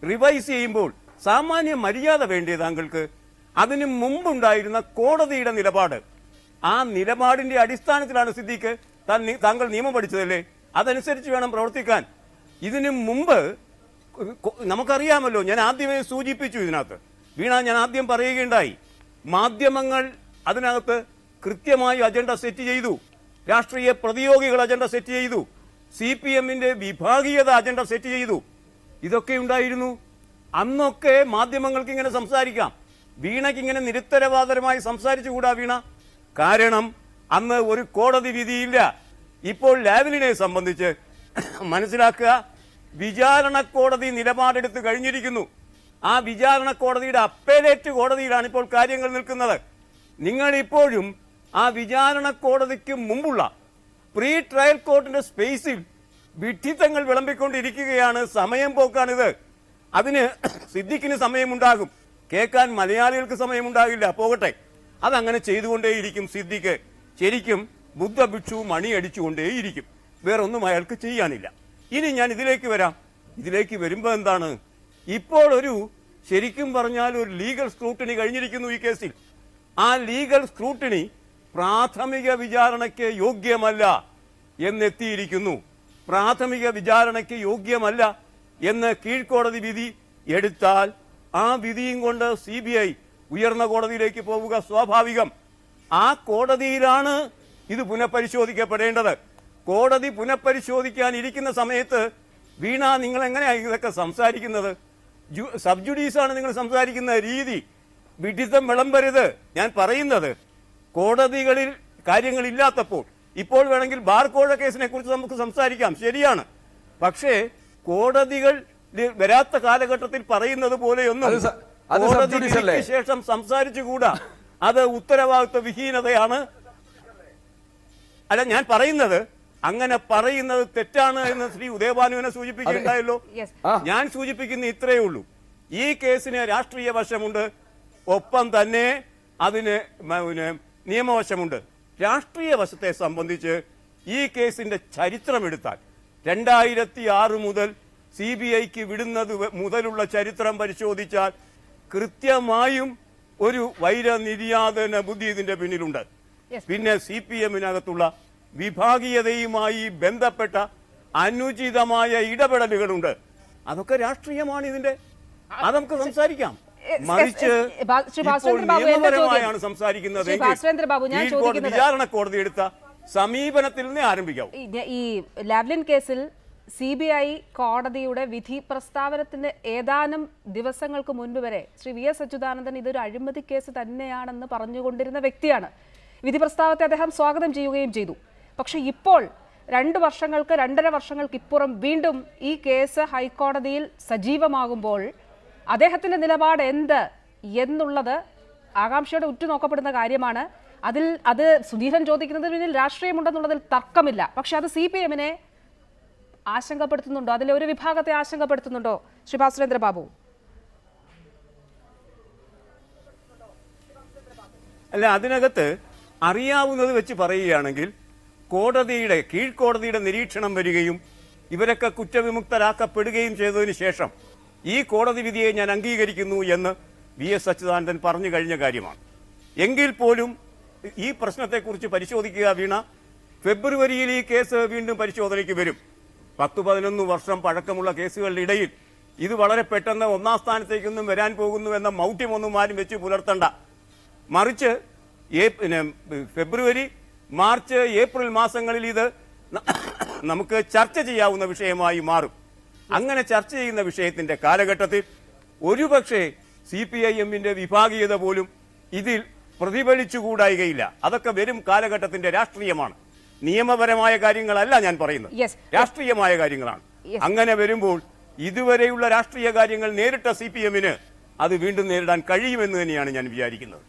റിവൈസ് ചെയ്യുമ്പോൾ സാമാന്യ മര്യാദ വേണ്ടേ താങ്കൾക്ക്? അതിനു മുമ്പുണ്ടായിരുന്ന കോടതിയുടെ നിലപാട്, ആ നിലപാടിന്റെ അടിസ്ഥാനത്തിലാണ് സിദ്ദിഖ് താങ്കൾ നിയമം പഠിച്ചതല്ലേ, അതനുസരിച്ച് വേണം പ്രവർത്തിക്കാൻ. ഇതിനു മുമ്പ് നമുക്കറിയാമല്ലോ, ഞാൻ ആദ്യമേ സൂചിപ്പിച്ചു ഇതിനകത്ത്, വീണ ഞാൻ ആദ്യം പറയുകയുണ്ടായി, മാധ്യമങ്ങൾ അതിനകത്ത് കൃത്യമായി അജണ്ട സെറ്റ് ചെയ്തു, രാഷ്ട്രീയ പ്രതിയോഗികൾ അജണ്ട സെറ്റ് ചെയ്തു, CPMന്റെ വിഭാഗീയത അജണ്ട സെറ്റ് ചെയ്തു. ഇതൊക്കെ ഉണ്ടായിരുന്നു. അന്നൊക്കെ മാധ്യമങ്ങൾക്ക് ഇങ്ങനെ സംസാരിക്കാം. വീണയ്ക്ക് ഇങ്ങനെ നിരുത്തരവാദപരമായി സംസാരിച്ചുകൂടാ വീണ. കാരണം അന്ന് ഒരു കോടതി വിധിയില്ല. ഇപ്പോൾ ലാവ്ലിനെ സംബന്ധിച്ച് മനസ്സിലാക്കുക, വിചാരണ കോടതി നിലപാടെടുത്ത് കഴിഞ്ഞിരിക്കുന്നു. ആ വിചാരണ കോടതിയുടെ അപ്പേലേറ്റ് കോടതിയിലാണ് ഇപ്പോൾ കാര്യങ്ങൾ നിൽക്കുന്നത്. നിങ്ങൾ ഇപ്പോഴും ആ വിചാരണ കോടതിക്ക് മുമ്പുള്ള പ്രീ ട്രയൽ കോർട്ടിന്റെ സ്പേസിൽ വിഡ്ഢിത്തങ്ങൾ വിളമ്പിക്കൊണ്ടിരിക്കുകയാണ്. സമയം പോക്കാണിത്. അതിന് സിദ്ദിഖിന് സമയമുണ്ടാകും, കേൾക്കാൻ മലയാളികൾക്ക് സമയമുണ്ടാകില്ല. പോകട്ടെ, അതങ്ങനെ ചെയ്തുകൊണ്ടേയിരിക്കും സിദ്ദിഖ്. ശരിക്കും ബുദ്ധഭിക്ഷു മണിയടിച്ചുകൊണ്ടേയിരിക്കും. വേറൊന്നും അയാൾക്ക് ചെയ്യാനില്ല. ഇനി ഞാൻ ഇതിലേക്ക് വരാം. ഇതിലേക്ക് വരുമ്പോൾ എന്താണ്, ഇപ്പോൾ ശരിക്കും പറഞ്ഞാൽ ഒരു ലീഗൽ സ്ക്രൂട്ടിനി കഴിഞ്ഞിരിക്കുന്നു ഈ കേസിൽ. ആ ലീഗൽ സ്ക്രൂട്ടിനി പ്രാഥമിക വിചാരണയ്ക്ക് യോഗ്യമല്ല എന്നെത്തിയിരിക്കുന്നു. പ്രാഥമിക വിചാരണയ്ക്ക് യോഗ്യമല്ല എന്ന് കീഴ്ക്കോടതി വിധി എടുത്താൽ ആ വിധിയും കൊണ്ട് CBI ഉയർന്ന കോടതിയിലേക്ക് പോവുക സ്വാഭാവികം. ആ കോടതിയിലാണ് ഇത് പുനഃപരിശോധിക്കപ്പെടേണ്ടത്. കോടതി പുനഃപരിശോധിക്കാനിരിക്കുന്ന സമയത്ത് വീണ, നിങ്ങൾ എങ്ങനെയാണ് ഇതൊക്കെ സംസാരിക്കുന്നത്? സബ് ജുഡീസാണ് നിങ്ങൾ സംസാരിക്കുന്ന രീതി. വിഡിത്തം വിളമ്പരുത്. ഞാൻ പറയുന്നത് കോടതികളിൽ കാര്യങ്ങളില്ലാത്തപ്പോൾ ഇപ്പോൾ വേണമെങ്കിൽ ബാർ കോഴ കേസിനെ കുറിച്ച് നമുക്ക് സംസാരിക്കാം, ശരിയാണ്. പക്ഷേ കോടതികൾ വരാത്ത കാലഘട്ടത്തിൽ പറയുന്നത് പോലെയൊന്നും കോടതിക്ക് ശേഷം സംസാരിച്ചുകൂടാ. അത് ഉത്തരവാദിത്വ വിഹീനതയാണ്. അല്ല, ഞാൻ പറയുന്നത് അങ്ങനെ പറയുന്നത് തെറ്റാണ് എന്ന് ശ്രീ ഉദയഭാനുവിനെ സൂചിപ്പിക്കുകയുണ്ടായല്ലോ. ഞാൻ സൂചിപ്പിക്കുന്ന ഇത്രയേ ഉള്ളൂ. ഈ കേസിന് രാഷ്ട്രീയ വശമുണ്ട്, ഒപ്പം തന്നെ അതിന് നിയമവശമുണ്ട്. രാഷ്ട്രീയ വശത്തെ സംബന്ധിച്ച് ഈ കേസിന്റെ ചരിത്രമെടുത്താൽ 2006 മുതൽ CBIക്ക് വിടുന്നത് മുതലുള്ള ചരിത്രം പരിശോധിച്ചാൽ കൃത്യമായും ഒരു വൈരനിര്യാതന ബുദ്ധി ഇതിന്റെ പിന്നിലുണ്ട്. പിന്നെ CPMനകത്തുള്ള വിഭാഗീയതയുമായി ബന്ധപ്പെട്ട അനുചിതമായ ഇടപെടലുകളുണ്ട്. അതൊക്കെ രാഷ്ട്രീയമാണ് ഇതിന്റെ. അത് നമുക്ക് സംസാരിക്കാം. മറിച്ച് നിയമപരമായാണ് സംസാരിക്കുന്നത്. വിചാരണ കോടതി എടുത്ത സമീപനത്തിൽ നിന്ന് ആരംഭിക്കാം. ഈ ലാവ്ലിൻ കേസിൽ CBI കോടതിയുടെ വിധി പ്രസ്താവനത്തിന് ഏതാനും ദിവസങ്ങൾക്ക് മുൻപ് വരെ ശ്രീ VS അച്യുതാനന്ദൻ ഇതൊരു അഴിമതി കേസ് തന്നെയാണെന്ന് പറഞ്ഞുകൊണ്ടിരുന്ന വ്യക്തിയാണ്. വിധി പ്രസ്താവത്തെ അദ്ദേഹം സ്വാഗതം ചെയ്യുകയും ചെയ്തു. പക്ഷെ ഇപ്പോൾ 2 വർഷങ്ങൾക്ക് 2.5 വർഷങ്ങൾക്ക് ഇപ്പുറം വീണ്ടും ഈ കേസ് ഹൈക്കോടതിയിൽ സജീവമാകുമ്പോൾ അദ്ദേഹത്തിന്റെ നിലപാട് എന്ത് എന്നുള്ളത് ആകാംക്ഷയോടെ ഉറ്റുനോക്കപ്പെടുന്ന കാര്യമാണ്. അത് സുധീരൻ ചോദിക്കുന്നതിന് പിന്നിൽ രാഷ്ട്രീയമുണ്ടെന്നുള്ളതിൽ തർക്കമില്ല. പക്ഷെ അത് CPMനെ ആശങ്കപ്പെടുത്തുന്നുണ്ടോ? അതിലെ ഒരു വിഭാഗത്തെ ആശങ്കപ്പെടുത്തുന്നുണ്ടോ ശ്രീ ഭാസുരേന്ദ്ര ബാബു? അല്ല, അതിനകത്ത് അറിയാവുന്നത് വെച്ച് പറയുകയാണെങ്കിൽ കീഴ്ക്കോടതിയുടെ നിരീക്ഷണം വരികയും ഇവരൊക്കെ കുറ്റവിമുക്തരാക്കപ്പെടുകയും ചെയ്തതിനു ശേഷം ഈ കോടതി വിധിയെ ഞാൻ അംഗീകരിക്കുന്നു എന്ന് VS അച്യുതാനന്ദൻ പറഞ്ഞു കഴിഞ്ഞ കാര്യമാണ്. എങ്കിൽ പോലും ഈ പ്രശ്നത്തെക്കുറിച്ച് പരിശോധിക്കുക വീണ. ഫെബ്രുവരിയിൽ ഈ കേസ് വീണ്ടും പരിശോധനയ്ക്ക് വരും. 10-11 വർഷം പഴക്കമുള്ള കേസുകളുടെ ഇടയിൽ ഇത് വളരെ പെട്ടെന്ന് ഒന്നാം സ്ഥാനത്തേക്കൊന്നും വരാൻ പോകുന്നു എന്ന മൗഢ്യമൊന്നും ആരും വെച്ച് പുലർത്തണ്ട. മറിച്ച് ഫെബ്രുവരി, മാർച്ച്, ഏപ്രിൽ മാസങ്ങളിൽ ഇത് നമുക്ക് ചർച്ച ചെയ്യാവുന്ന വിഷയമായി മാറും. അങ്ങനെ ചർച്ച ചെയ്യുന്ന വിഷയത്തിന്റെ കാലഘട്ടത്തിൽ ഒരുപക്ഷെ CPIMന്റെ വിഭാഗീയത പോലും ഇതിൽ പ്രതിഫലിച്ചുകൂടായികയില്ല. അതൊക്കെ വരും കാലഘട്ടത്തിന്റെ രാഷ്ട്രീയമാണ്, നിയമപരമായ കാര്യങ്ങളല്ല ഞാൻ പറയുന്നത്, രാഷ്ട്രീയമായ കാര്യങ്ങളാണ്. അങ്ങനെ വരുമ്പോൾ ഇതുവരെയുള്ള രാഷ്ട്രീയ കാര്യങ്ങൾ നേരിട്ട CPMന് അത് വീണ്ടും നേരിടാൻ കഴിയുമെന്ന് തന്നെയാണ് ഞാൻ വിചാരിക്കുന്നത്.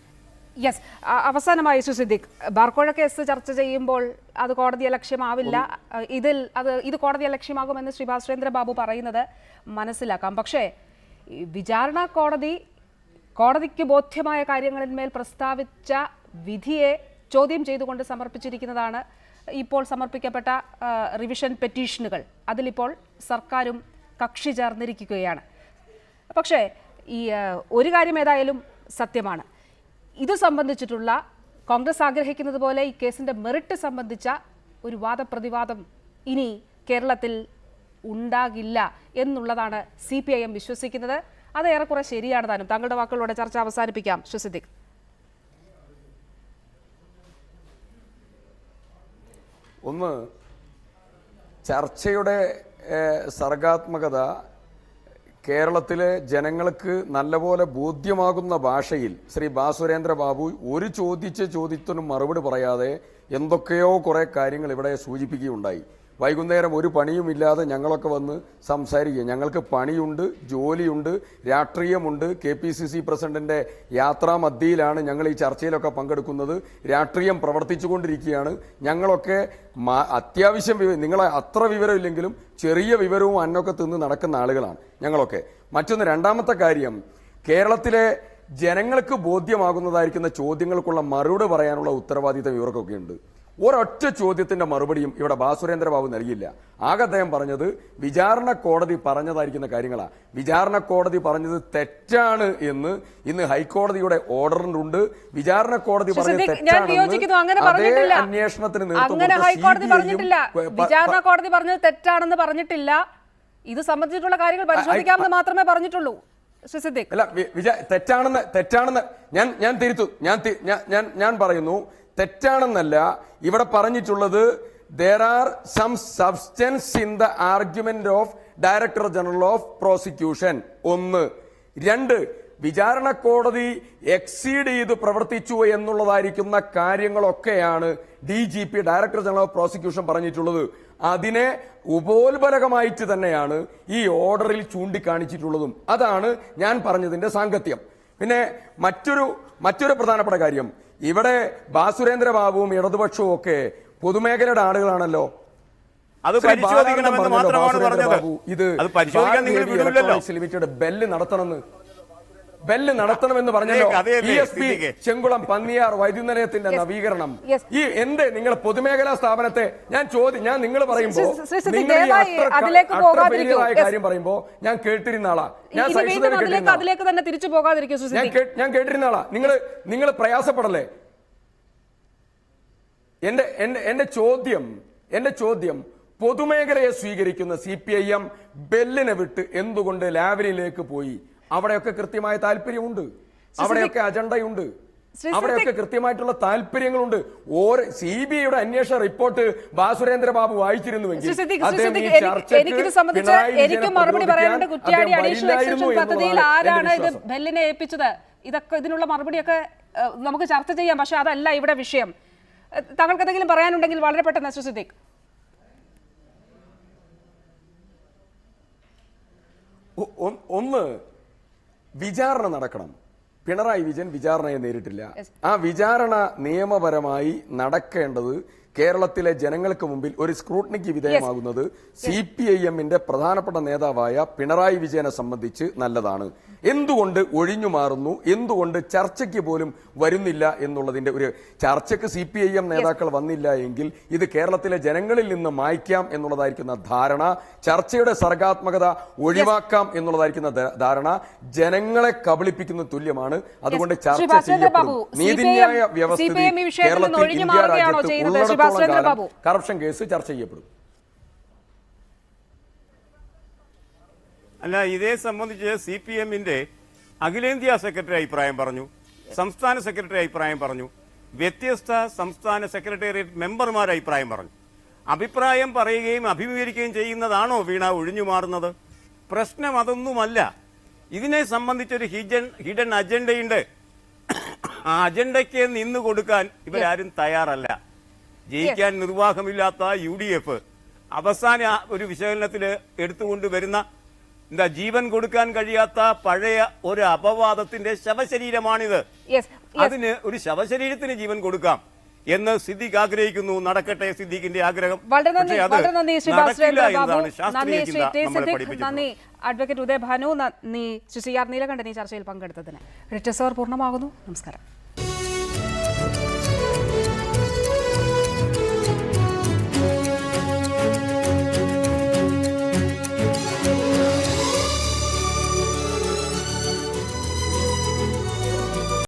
അവസാനമായി സുസിദ്ദീഖ്, ബാർക്കോഴ കേസ് ചർച്ച ചെയ്യുമ്പോൾ അത് കോടതിയെ ലക്ഷ്യമാവില്ല, ഇത് കോടതിയെ ലക്ഷ്യമാകുമെന്ന് ശ്രീ ഭാസുരേന്ദ്ര ബാബു പറയുന്നത് മനസ്സിലാക്കാം. പക്ഷേ വിചാരണ കോടതിക്ക് ബോധ്യമായ കാര്യങ്ങളിന്മേൽ പ്രസ്താവിച്ച വിധിയെ ചോദ്യം ചെയ്തുകൊണ്ട് സമർപ്പിച്ചിരിക്കുന്നതാണ് ഇപ്പോൾ സമർപ്പിക്കപ്പെട്ട റിവിഷൻ പെറ്റീഷനുകൾ. അതിലിപ്പോൾ സർക്കാരും കക്ഷി ചേർന്നിരിക്കുകയാണ്. പക്ഷേ ഒരു കാര്യം ഏതായാലും സത്യമാണ്, ഇത് സംബന്ധിച്ചിട്ടുള്ള കോൺഗ്രസ് ആഗ്രഹിക്കുന്നത് പോലെ ഈ കേസിന്റെ മെറിറ്റ് സംബന്ധിച്ച ഒരു വാദപ്രതിവാദം ഇനി കേരളത്തിൽ ഉണ്ടാകില്ല എന്നുള്ളതാണ് CPIM വിശ്വസിക്കുന്നത്. അത് ഏറെക്കുറെ ശരിയാണ് താനും. താങ്കളുടെ വാക്കുകളോടെ ചർച്ച അവസാനിപ്പിക്കാം ശ്രീ സിദ്ദീഖ്. ഒന്ന്, ചർച്ചയുടെ സർഗാത്മകത കേരളത്തിലെ ജനങ്ങൾക്ക് നല്ലപോലെ ബോധ്യമാകുന്ന ഭാഷയിൽ ശ്രീ ഭാസുരേന്ദ്ര ബാബു ഒരു ചോദ്യത്തിനും മറുപടി പറയാതെ എന്തൊക്കെയോ കുറേ കാര്യങ്ങൾ ഇവിടെ സൂചിപ്പിക്കുകയുണ്ടായി. വൈകുന്നേരം ഒരു പണിയുമില്ലാതെ ഞങ്ങളൊക്കെ വന്ന് സംസാരിക്കുക. ഞങ്ങൾക്ക് പണിയുണ്ട്, ജോലിയുണ്ട്, രാഷ്ട്രീയമുണ്ട്. KPCC പ്രസിഡന്റിന്റെ യാത്രാമധ്യയിലാണ് ഞങ്ങൾ ഈ ചർച്ചയിലൊക്കെ പങ്കെടുക്കുന്നത്. രാഷ്ട്രീയം പ്രവർത്തിച്ചുകൊണ്ടിരിക്കുകയാണ്. ഞങ്ങളൊക്കെ അത്യാവശ്യം നിങ്ങളെ അത്ര വിവരമില്ലെങ്കിലും ചെറിയ വിവരവും അന്നൊക്കെ തിന്ന് നടക്കുന്ന ആളുകളാണ് ഞങ്ങളൊക്കെ. മറ്റൊന്ന്, രണ്ടാമത്തെ കാര്യം, കേരളത്തിലെ ജനങ്ങൾക്ക് ബോധ്യമാകുന്നതായിരിക്കുന്ന ചോദ്യങ്ങൾക്കുള്ള മറുപടി പറയാനുള്ള ഉത്തരവാദിത്തം ഇവർക്കൊക്കെ ഉണ്ട്. ഒരൊറ്റ ചോദ്യത്തിന്റെ മറുപടിയും ഇവിടെ ഭാസുരേന്ദ്ര ബാബു നൽകിയില്ല. ആകെ അദ്ദേഹം പറഞ്ഞത് വിചാരണ കോടതി പറഞ്ഞതായിരിക്കുന്ന കാര്യങ്ങളാണ്. വിചാരണ കോടതി പറഞ്ഞത് തെറ്റാണ് എന്ന് ഇന്ന് ഹൈക്കോടതിയുടെ ഓർഡറിലുണ്ട്. വിചാരണ കോടതി പറഞ്ഞത് തെറ്റാണെന്ന് അന്വേഷണത്തിന് വിചാരണ കോടതി പറഞ്ഞത് തെറ്റാണെന്ന് പറഞ്ഞിട്ടില്ല. ഇത് സംബന്ധിച്ചിട്ടുള്ള കാര്യങ്ങൾ പരിശോധിക്കാമെന്ന് മാത്രമേ പറഞ്ഞിട്ടുള്ളൂ. ശ്രീ സിദ്ദിഖ്. അല്ല തെറ്റാണെന്ന് ഞാൻ തിരുത്തു ഞാൻ പറയുന്നു, തെറ്റാണെന്നല്ല ഇവിടെ പറഞ്ഞിട്ടുള്ളത്. there are some substance in the argument of Director General of Prosecution. 1. 2. വിചാരണ കോടതി എക്സീഡ് ചെയ്ത് പ്രവർത്തിച്ചു എന്നുള്ളതായിരിക്കുന്ന കാര്യങ്ങളൊക്കെയാണ് DGP director general of prosecution പറഞ്ഞിട്ടുള്ളത്. അതിനെ ഉപോത്ബലകമായിട്ട് തന്നെയാണ് ഈ ഓർഡറിൽ ചൂണ്ടിക്കാണിച്ചിട്ടുള്ളതും. അതാണ് ഞാൻ പറഞ്ഞതിന്റെ സാങ്കത്യം. പിന്നെ മറ്റൊരു പ്രധാനപ്പെട്ട കാര്യം, ഇവിടെ ബാസുരേന്ദ്ര ബാബുവും ഇടതുപക്ഷവും ഒക്കെ പൊതുമേഖലയുടെ ആളുകളാണല്ലോ. അത് പരിശോധിക്കണമെന്ന് മാത്രമാണ് പറഞ്ഞത്. ഇത് അത് പരിശോധിക്കാൻ നിങ്ങൾ വിടുന്നില്ലല്ലോ. ലിമിറ്റഡ് ബെല്ല് നടത്തണമെന്ന് പറഞ്ഞല്ലോ. ESP ചെങ്കുളം പന്നിയാർ വൈദ്യുതി നിലയത്തിന്റെ നവീകരണം. ഈ എന്ത് നിങ്ങൾ പൊതുമേഖലാ സ്ഥാപനത്തെ ഞാൻ നിങ്ങൾ പറയുമ്പോ കാര്യം പറയുമ്പോ ഞാൻ കേട്ടിരുന്ന ആളാ. ഞാൻ കേട്ടിരുന്ന ആളാ. നിങ്ങൾ പ്രയാസപ്പെടല്ലേ. എന്റെ ചോദ്യം പൊതുമേഖലയെ സ്വീകരിക്കുന്ന CPIM ബെല്ലിനെ വിട്ട് എന്തുകൊണ്ട് ലാവലിലേക്ക് പോയി? അവിടെയൊക്കെ കൃത്യമായ താല്പര്യമുണ്ട്, അവിടെയൊക്കെ അജണ്ടയുണ്ട്, അവിടെയൊക്കെ കൃത്യമായിട്ടുള്ള താല്പര്യങ്ങളുണ്ട്. CBIയുടെ അന്വേഷണ റിപ്പോർട്ട് ബാസുരേന്ദ്ര ബാബു വായിച്ചിരുന്നുവെങ്കിൽ എനിക്ക് മറുപടി പറയാനുണ്ട്. കുറ്റ്യാടി അഡീഷണൽ എക്സ്റ്റൻഷൻ പദ്ധതിയിൽ ആരാണ് ഇത് ബെല്ലിനെ ഏൽപ്പിച്ചത്? ഇതൊക്കെ ഇതിനുള്ള മറുപടിയൊക്കെ നമുക്ക് ചർച്ച ചെയ്യാം. പക്ഷെ അതല്ല ഇവിടെ വിഷയം. താങ്കൾക്ക് എന്തെങ്കിലും പറയാനുണ്ടെങ്കിൽ വളരെ പെട്ടെന്ന് ശ്രീ സിദ്ദിഖ്. ഒന്ന്, വിചാരണ നടക്കണം. പിണറായി വിജയൻ വിചാരണയെ നേരിട്ടില്ല. ആ വിചാരണ നിയമപരമായി നടക്കേണ്ടത് കേരളത്തിലെ ജനങ്ങൾക്ക് മുമ്പിൽ ഒരു സ്ക്രൂട്ടണിക്ക് വിധേയമാകുന്നത് CPIMന്റെ പ്രധാനപ്പെട്ട നേതാവായ പിണറായി വിജയനെ സംബന്ധിച്ച് നല്ലതാണ്. എന്തുകൊണ്ട് ഒഴിഞ്ഞു മാറുന്നു, എന്തുകൊണ്ട് ചർച്ചയ്ക്ക് പോലും വരുന്നില്ല എന്നുള്ളതിന്റെ ഒരു ചർച്ചയ്ക്ക് CPIM നേതാക്കൾ വന്നില്ല എങ്കിൽ ഇത് കേരളത്തിലെ ജനങ്ങളിൽ നിന്ന് മായ്ക്കാം എന്നുള്ളതായിരിക്കുന്ന ധാരണ, ചർച്ചയുടെ സർഗാത്മകത ഒഴിവാക്കാം എന്നുള്ളതായിരിക്കുന്ന ധാരണ ജനങ്ങളെ കബളിപ്പിക്കുന്ന തുല്യമാണ്. അതുകൊണ്ട് ചർച്ച ചെയ്യപ്പെടും. നീതിന്യായ വ്യവസ്ഥിതി കേരളത്തിൽ ഇന്ത്യ രാജ്യത്ത് ഉള്ളിടത്തോളം കാലം കറപ്ഷൻ കേസ് ചർച്ച ചെയ്യപ്പെടും. അല്ല, ഇതേ സംബന്ധിച്ച് CPMന്റെ അഖിലേന്ത്യാ സെക്രട്ടറി അഭിപ്രായം പറഞ്ഞു, സംസ്ഥാന സെക്രട്ടറി അഭിപ്രായം പറഞ്ഞു, വ്യത്യസ്ത സംസ്ഥാന സെക്രട്ടേറിയറ്റ് മെമ്പർമാർ അഭിപ്രായം പറഞ്ഞു. അഭിപ്രായം പറയുകയും അഭിമുഖീകരിക്കുകയും ചെയ്യുന്നതാണോ വീണ ഒഴിഞ്ഞു മാറുന്നത്? പ്രശ്നം അതൊന്നുമല്ല. ഇതിനെ സംബന്ധിച്ചൊരു ഹിഡൻ അജണ്ടയുണ്ട്. ആ അജണ്ടയ്ക്ക് നിന്നു കൊടുക്കാൻ ഇവരാരും തയ്യാറല്ല. ജയിക്കാൻ നിർവാഹമില്ലാത്ത UDF അവസാന ഒരു വിശകലനത്തിൽ എടുത്തുകൊണ്ടുവരുന്ന ജീവൻ കൊടുക്കാൻ കഴിയാത്ത പഴയ ഒരു അപവാദത്തിന്റെ ശവശരീരമാണിത്. അതിന് ഒരു ശവശരീരത്തിന് ജീവൻ കൊടുക്കാം എന്ന് സിദ്ദിഖ് ആഗ്രഹിക്കുന്നു. നടക്കട്ടെ സിദ്ദിഖിന്റെ ആഗ്രഹം. നന്ദി അഡ്വക്കേറ്റ് ഉദയ ഭാനു, നന്ദി CR നീലകണ്ഠൻ ഈ ചർച്ചയിൽ പങ്കെടുത്തതിന്. റിറ്റസോർ പൂർണ്ണമാകുന്നു. നമസ്കാരം.